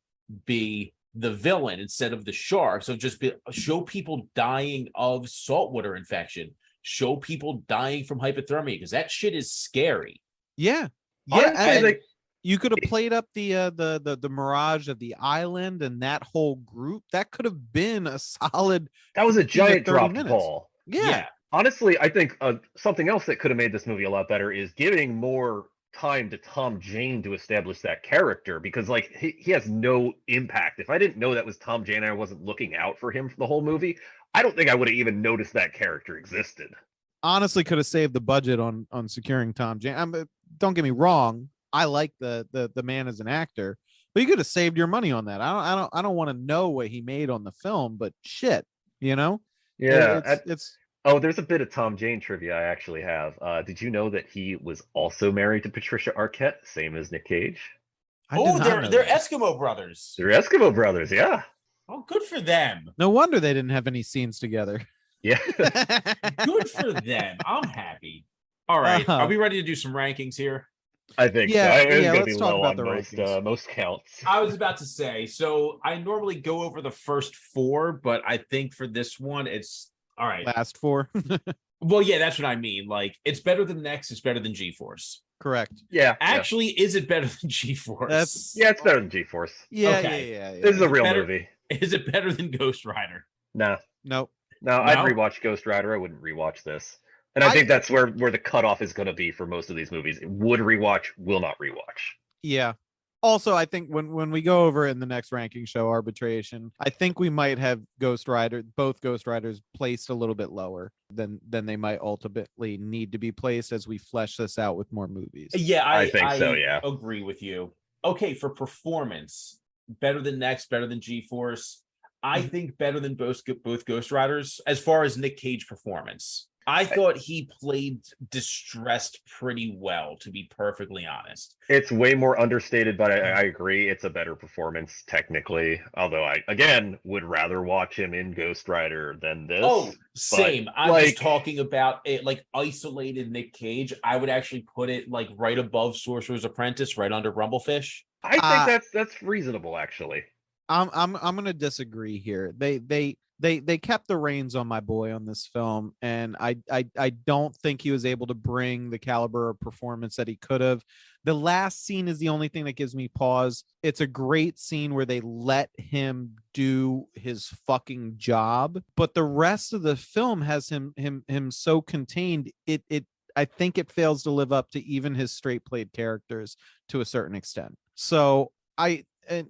be the villain instead of the shark. So just show people dying of saltwater infection, show people dying from hypothermia, because that shit is scary. Yeah. Honestly, You could have played up the mirage of the island and that whole group. That could have been a solid. that was a 15 to giant 30 dropped minutes. ball. Yeah. Honestly, I think something else that could have made this movie a lot better is giving more time to Tom Jane to establish that character, because like he has no impact. If I didn't know that was Tom Jane and I wasn't looking out for him for the whole movie, I don't think I would have even noticed that character existed. Honestly, could have saved the budget on securing Tom Jane. Don't get me wrong. I like the man as an actor, but you could have saved your money on that. I don't want to know what he made on the film, but shit, you know? Yeah, It's oh, there's a bit of Tom Jane trivia I actually have. Did you know that he was also married to Patricia Arquette, same as Nick Cage? They're Eskimo brothers. They're Eskimo brothers, yeah. Oh, good for them. no wonder they didn't have any scenes together. Yeah. Good for them. I'm happy. All right. Are we ready to do some rankings here? I think Yeah, so. It's yeah, gonna let's be talk low about on the most rankings. most counts. I was about to say, so I normally go over the first four, but I think for this one, it's all right. Last four. Well, yeah, that's what I mean. Like, it's better than Next, it's better than G-Force. Correct. Yeah. Actually, is it better than G-Force? Yeah, it's better than G-Force. Yeah, Okay. yeah. This is a real better- movie. Is it better than Ghost Rider? No. Nope. No, I'd No? rewatch Ghost Rider. I wouldn't rewatch this. And I think that's where the cutoff is going to be for most of these movies. Would rewatch, will not rewatch. Yeah. Also, I think when we go over in the next ranking show, Arbitration, I think we might have both Ghost Riders placed a little bit lower than they might ultimately need to be placed as we flesh this out with more movies. Yeah, I think so, yeah. Agree with you. Okay, for performance, better than Next, better than G-Force. I think better than both Ghost Riders as far as Nick Cage performance. I thought he played distressed pretty well, to be perfectly honest. It's way more understated, but I agree. It's a better performance technically. Although I, again, would rather watch him in Ghost Rider than this. Oh, same. I'm like- just talking about it, like isolated Nick Cage. I would actually put it like right above Sorcerer's Apprentice, right under Rumblefish. I think that's reasonable, actually. I'm gonna disagree here. They kept the reins on my boy on this film, and I don't think he was able to bring the caliber of performance that he could have. The last scene is the only thing that gives me pause. It's a great scene where they let him do his fucking job, but the rest of the film has him so contained. I think it fails to live up to even his straight played characters to a certain extent. So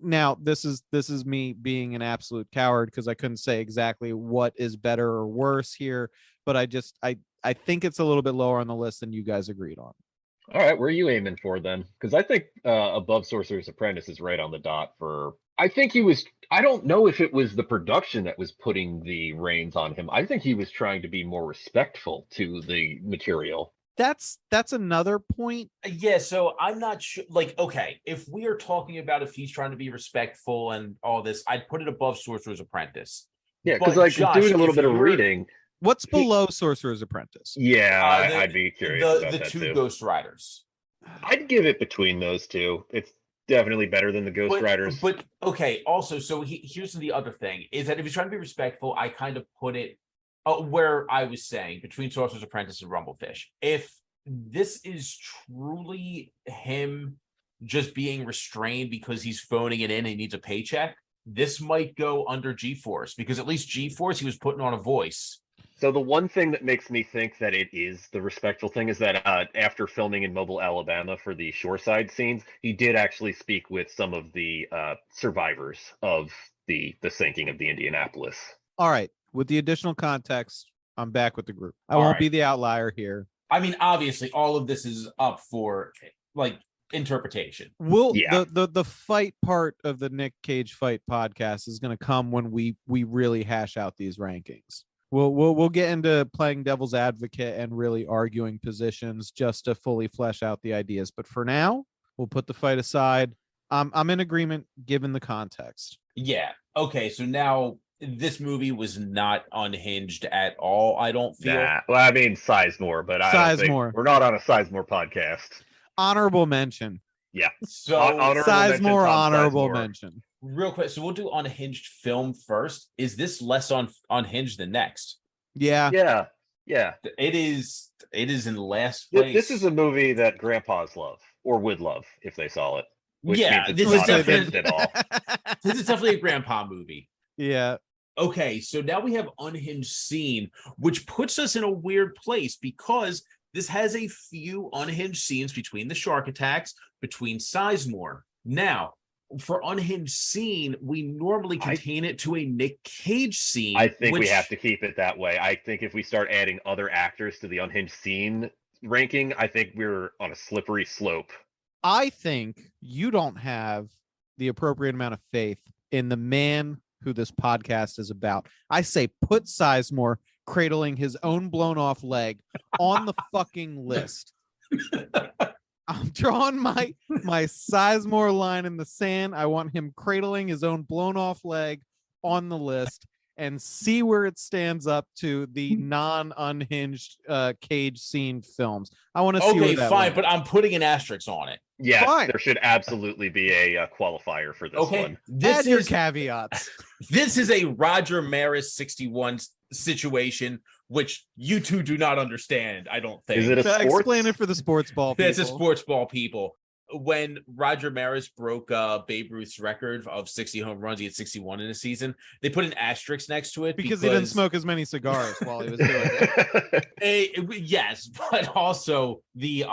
now this is me being an absolute coward because I couldn't say exactly what is better or worse here, but I think it's a little bit lower on the list than you guys agreed on. All right, where are you aiming for then? Because I think above Sorcerer's Apprentice is right on the dot for. I think he was. I don't know if it was the production that was putting the reins on him. I think he was trying to be more respectful to the material. That's another point. Yeah, so I'm not sure. Like, okay, if we are talking about if he's trying to be respectful and all this, I'd put it above Sorcerer's Apprentice. Yeah, because But like Josh, doing a little if bit of you're- reading. What's below Sorcerer's Apprentice? Yeah, the- I'd be curious about The that two too. Ghost Riders. I'd give it between those two. It's definitely better than the Ghost Riders. But okay, also, so here's the other thing is that if he's trying to be respectful, I kind of put it where I was saying between Sorcerer's Apprentice and Rumblefish. If this is truly him just being restrained because he's phoning it in and he needs a paycheck, this might go under G-Force, because at least G-Force, he was putting on a voice. So the one thing that makes me think that it is the respectful thing is that after filming in Mobile, Alabama for the shoreside scenes, he did actually speak with some of the survivors of the sinking of the Indianapolis. All right. With the additional context, I'm back with the group. I All won't right. be the outlier here. I mean, obviously, all of this is up for like interpretation. Yeah. The fight part of the Nick Cage Fight podcast is going to come when we really hash out these rankings. We'll get into playing devil's advocate and really arguing positions just to fully flesh out the ideas. But for now, we'll put the fight aside. I'm in agreement given the context. Yeah. Okay. So now this movie was not unhinged at all, I don't feel. Nah. Well, I mean Sizemore, but I don't think Sizemore. we're not on a Sizemore podcast. Honorable mention. So Honorable mention, Sizemore, Tom honorable Sizemore. mention. real quick. So we'll do unhinged film first. Is this less unhinged than next? Yeah. Yeah. It is in last place. This is a movie that grandpas love or would love if they saw it. Which Yeah, means this it's is not definitely- unhinged at all. This is definitely a grandpa movie. Yeah. Okay, so now we have unhinged scene, which puts us in a weird place because this has a few unhinged scenes between the shark attacks, between Sizemore. Now, for unhinged scene, we normally contain it to a Nick Cage scene. I think we have to keep it that way. I think if we start adding other actors to the unhinged scene ranking, I think we're on a slippery slope. I think you don't have the appropriate amount of faith in the man who this podcast is about. I say put Sizemore cradling his own blown off leg on the fucking list. I'm drawing my Sizemore line in the sand. I want him cradling his own blown off leg on the list and see where it stands up to the non-unhinged Cage scene films. I want to see. Okay, where fine, lands. but I'm putting an asterisk on it. Yes, Fine. there should absolutely be a qualifier for this Okay, one. this Add your is caveats. this is a Roger Maris 61 situation, which you two do not understand. I don't think. Is it a sports? Explain it for the sports ball people. That's a sports ball people. When Roger Maris broke Babe Ruth's record of 60 home runs, he had 61 in a season. They put an asterisk next to it because he didn't smoke as many cigars while he was doing it. Yes, but also the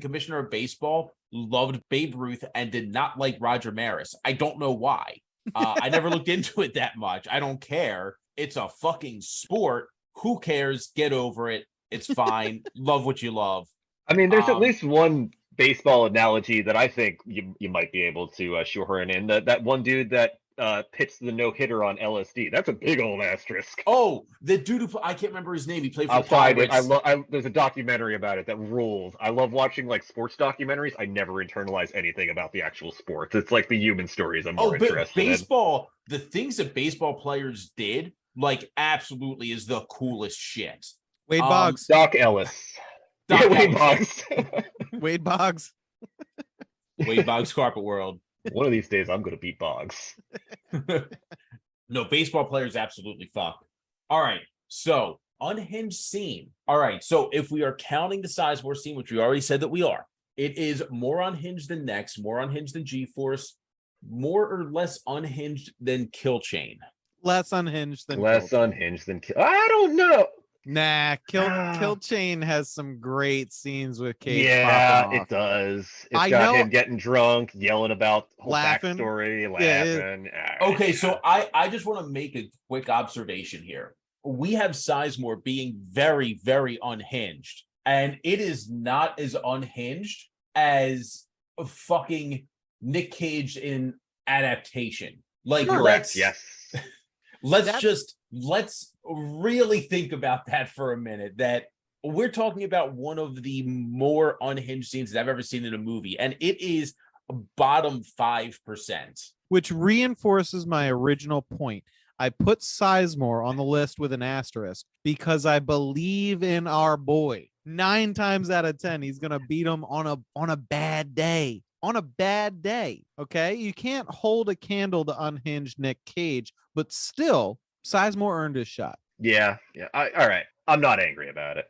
commissioner of baseball loved Babe Ruth and did not like Roger Maris. I don't know why. I never looked into it that much. I don't care. It's a fucking sport. Who cares? Get over it. It's fine. Love what you love. I mean, there's at least one baseball analogy that I think you might be able to shoehorn in. That one dude that pitched the no-hitter on LSD. That's a big old asterisk. Oh, the dude who I can't remember his name. He played for I'll the find it. Pirates. There's a documentary about it that rules. I love watching like sports documentaries. I never internalize anything about the actual sports. It's like the human stories I'm more interested in. Baseball, the things that baseball players did, like absolutely is the coolest shit. Wade Boggs. Doc Ellis. Wade Boggs. Wade Boggs. Wade Boggs Carpet World. One of these days I'm going to beat Boggs. No, baseball players absolutely fuck. All right, so unhinged scene. All right, so if we are counting the Sizemore scene, which we already said that we are, it is more unhinged than Next, more unhinged than G-Force, more or less unhinged than Kill Chain. Less unhinged than unhinged than Kill. I don't know. Nah, Kill Chain has some great scenes with Cage. Yeah, it does. It's got him getting drunk, yelling about whole laughing. Backstory, laughing. Okay, so I just want to make a quick observation here. We have Sizemore being very, very unhinged, and it is not as unhinged as fucking Nick Cage in Adaptation. Like, correct. Yes. Let's really think about that for a minute. That we're talking about one of the more unhinged scenes that I've ever seen in a movie, and it is bottom 5%. Which reinforces my original point. I put Sizemore on the list with an asterisk because I believe in our boy. 9 times out of 10, he's gonna beat him on a bad day. On a bad day, okay? You can't hold a candle to unhinged Nick Cage, but still, Sizemore earned his shot. Yeah. All right. I'm not angry about it.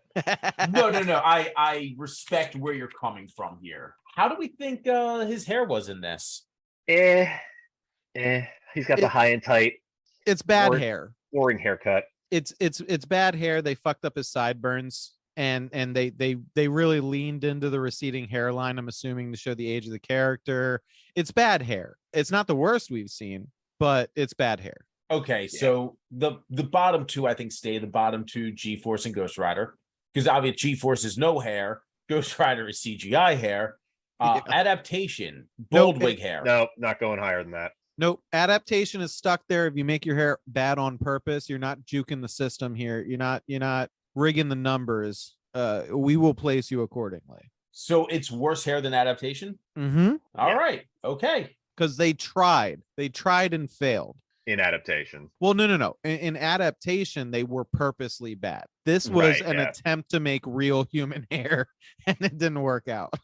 No. I respect where you're coming from here. How do we think his hair was in this? He's got the high and tight. It's bad hair. Boring haircut. It's bad hair. They fucked up his sideburns. And they really leaned into the receding hairline, I'm assuming, to show the age of the character. It's bad hair. It's not the worst we've seen, but it's bad hair. Okay, so the bottom two, I think, stay the bottom two, G-Force and Ghost Rider. Because obviously G-Force is no hair. Ghost Rider is CGI hair. Adaptation, bald wig hair. No, not going higher than that. Nope. Adaptation is stuck there. If you make your hair bad on purpose, you're not juking the system here. You're not rigging the numbers. We will place you accordingly. So it's worse hair than Adaptation? Mm-hmm. All right. Okay. Because they tried and failed. In Adaptation. Well, no. In Adaptation, they were purposely bad. This was an attempt to make real human hair, and it didn't work out.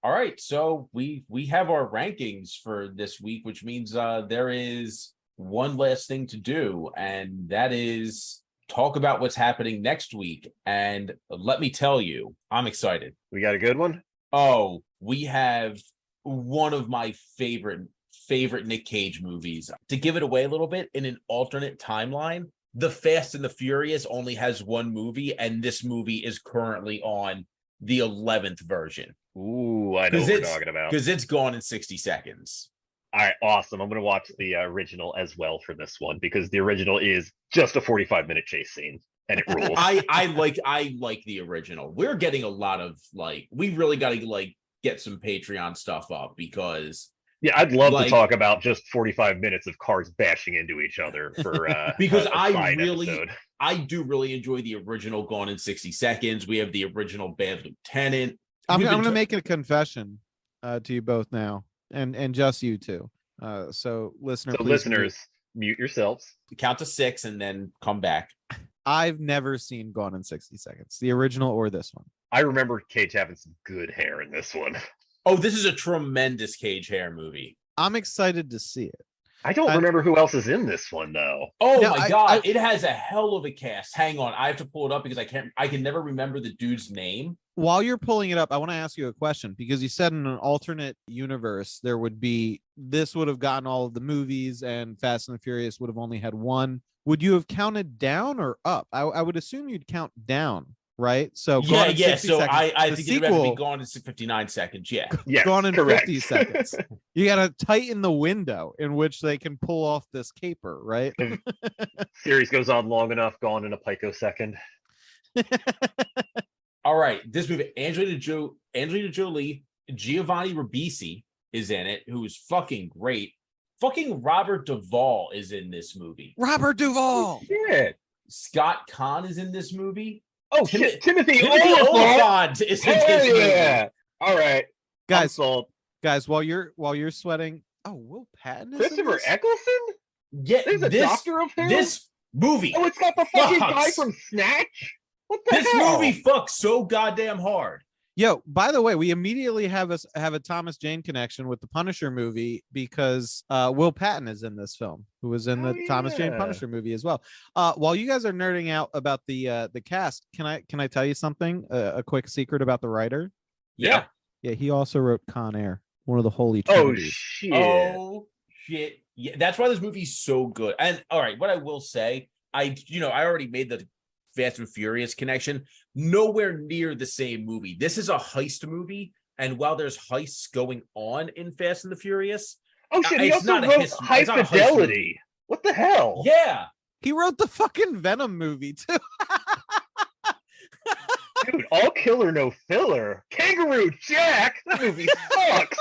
All right, so we have our rankings for this week, which means there is one last thing to do, and that is talk about what's happening next week. And let me tell you, I'm excited. We got a good one? Oh, we have one of my favorite Nick Cage movies. To give it away a little bit, in an alternate timeline, The Fast and the Furious only has one movie, and this movie is currently on the 11th version. Ooh, I know what we're talking about. Because it's gone in 60 seconds. All right, awesome. I'm going to watch the original as well for this one, because the original is just a 45-minute chase scene, and it rules. I like the original. We're getting a lot of, like, we really got to, like, get some Patreon stuff up, because yeah, I'd love to talk about just 45 minutes of cars bashing into each other for because episode. I do really enjoy the original Gone in 60 Seconds. We have the original Bad Lieutenant. I'm going to make a confession to you both now, and just you two. So listeners, mute yourselves. Count to 6 and then come back. I've never seen Gone in 60 Seconds, the original or this one. I remember Cage having some good hair in this one. Oh, this is a tremendous Cage hair movie. I'm excited to see it. I don't remember who else is in this one, though. Oh, my God. It has a hell of a cast. Hang on. I have to pull it up because I can never remember the dude's name. While you're pulling it up, I want to ask you a question, because you said in an alternate universe, this would have gotten all of the movies and Fast and the Furious would have only had one. Would you have counted down or up? I would assume you'd count down, right? So yeah. So seconds, I think it would be Gone in 59 seconds. Yeah. Gone in 50 seconds. You got to tighten the window in which they can pull off this caper, right? Series goes on long enough, Gone in a picosecond. All right, this movie, Angelina Jolie, Giovanni Ribisi is in it, who is fucking great. Fucking Robert Duvall is in this movie. Robert Duvall. Shit. Scott Conn is in this movie. Oh, shit. Timothy Olyphant is in this movie. All right, guys, while you're sweating, Will Patton is Christopher Eccleston. Yeah, there's a doctor of hair. This movie. Oh, it's got the fucking guy from Snatch. What the hell? Movie fucks so goddamn hard. Yo, by the way, we immediately have a Thomas Jane connection with the Punisher movie, because Will Patton is in this film, who was in the Thomas Jane Punisher movie as well. While you guys are nerding out about the cast, can I tell you something? A quick secret about the writer? Yeah. Yeah, he also wrote Con Air, one of the holy trinities. Oh shit. Yeah, that's why this movie's so good. And all right, what I will say, I already made the Fast and Furious connection. Nowhere near the same movie. This is a heist movie, and while there's heists going on in Fast and the Furious, he also wrote High Fidelity. What the hell? Yeah, he wrote the fucking Venom movie too. Dude, all killer, no filler. Kangaroo Jack. That movie sucks.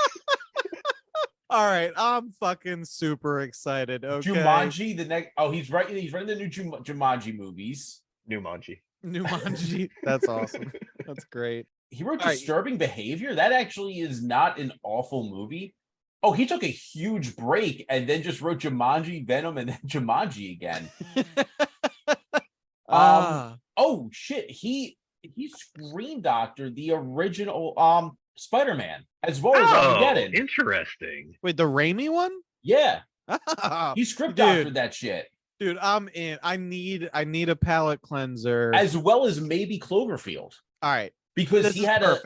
All right, I'm fucking super excited. Okay. Jumanji, the next. Oh, he's writing the new Jumanji movies. Numanji. That's awesome. That's great. He wrote Disturbing Behavior. That actually is not an awful movie. Oh, he took a huge break and then just wrote Jumanji, Venom, and then Jumanji again. Oh shit. He screen doctored the original Spider-Man as well as Armageddon. Interesting. Wait, the Raimi one? Yeah. He script doctored that shit. Dude, I'm in. I need a palate cleanser, as well as maybe Cloverfield. All right, because he had a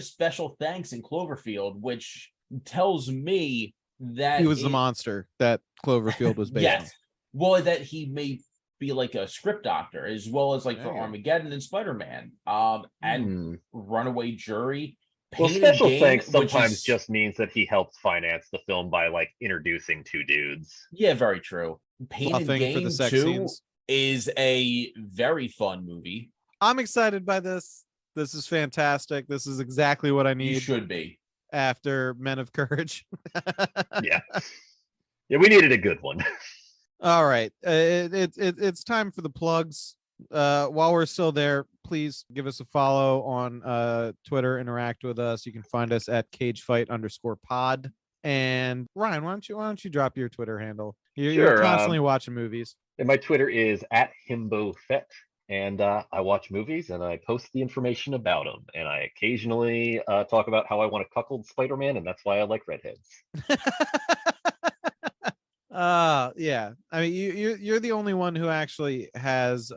special thanks in Cloverfield, which tells me that he was the monster that Cloverfield was based on. Well, that he may be like a script doctor, as well as like for Armageddon and Spider-Man, and Runaway Jury. Well, special thanks sometimes just means that he helped finance the film by like introducing two dudes. Yeah, very true. Pain and Gain 2 is a very fun movie. I'm excited by this. This is fantastic. This is exactly what I need. You should be. After Men of Courage. Yeah, we needed a good one. All right, it's time for the plugs. While we're still there, please give us a follow on Twitter. Interact with us. You can find us at cagefight_pod. And Ryan, why don't you drop your Twitter handle? You're constantly watching movies. And my Twitter is @HimboFet. and I watch movies and I post the information about them. And I occasionally talk about how I want to cuckold Spider-Man, and that's why I like redheads. Yeah. I mean, you're the only one who actually has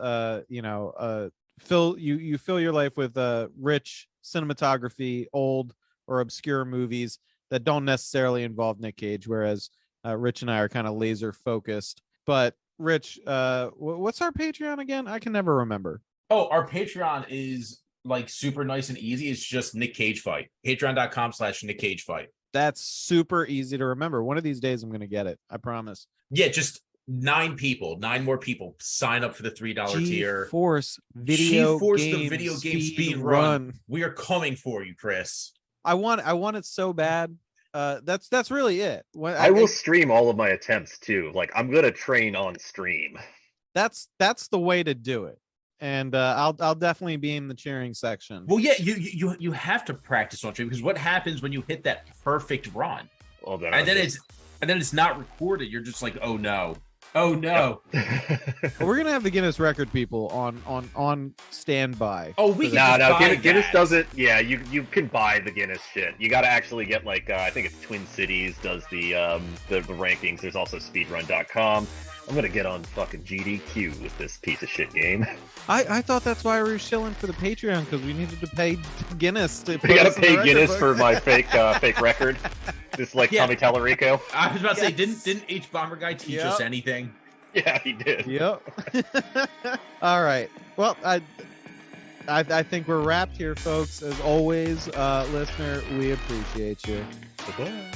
fill your life with rich cinematography, old or obscure movies that don't necessarily involve Nick Cage, whereas Rich and I are kind of laser focused. But Rich, what's our Patreon again? I can never remember. Oh, our Patreon is like super nice and easy. It's just Nick Cage Fight. Patreon.com/Nick Cage Fight. That's super easy to remember. One of these days, I'm going to get it. I promise. Yeah, just 9 more people sign up for the $3 tier. Force the video game speed run. We are coming for you, Chris. I want it so bad. That's really it. I will stream all of my attempts too. Like, I'm gonna train on stream. That's the way to do it. And I'll definitely be in the cheering section. Well, yeah, you have to practice on stream, because what happens when you hit that perfect run? Well, then it's not recorded. You're just like, oh no. Well, we're gonna have the Guinness record people on standby. Oh, we can Guinness doesn't. Yeah, you can buy the Guinness shit. You got to actually get like I think it's Twin Cities does the rankings. There's also speedrun.com. I'm gonna get on fucking GDQ with this piece of shit game. I thought that's why we were shilling for the Patreon, because we needed to pay Guinness to. We gotta pay Guinness for my fake record. Just like Tommy Tallarico. I was about to say, didn't H Bomber Guy teach us anything? Yeah, he did. Yep. All right. Well, I think we're wrapped here, folks. As always, listener, we appreciate you. Bye-bye.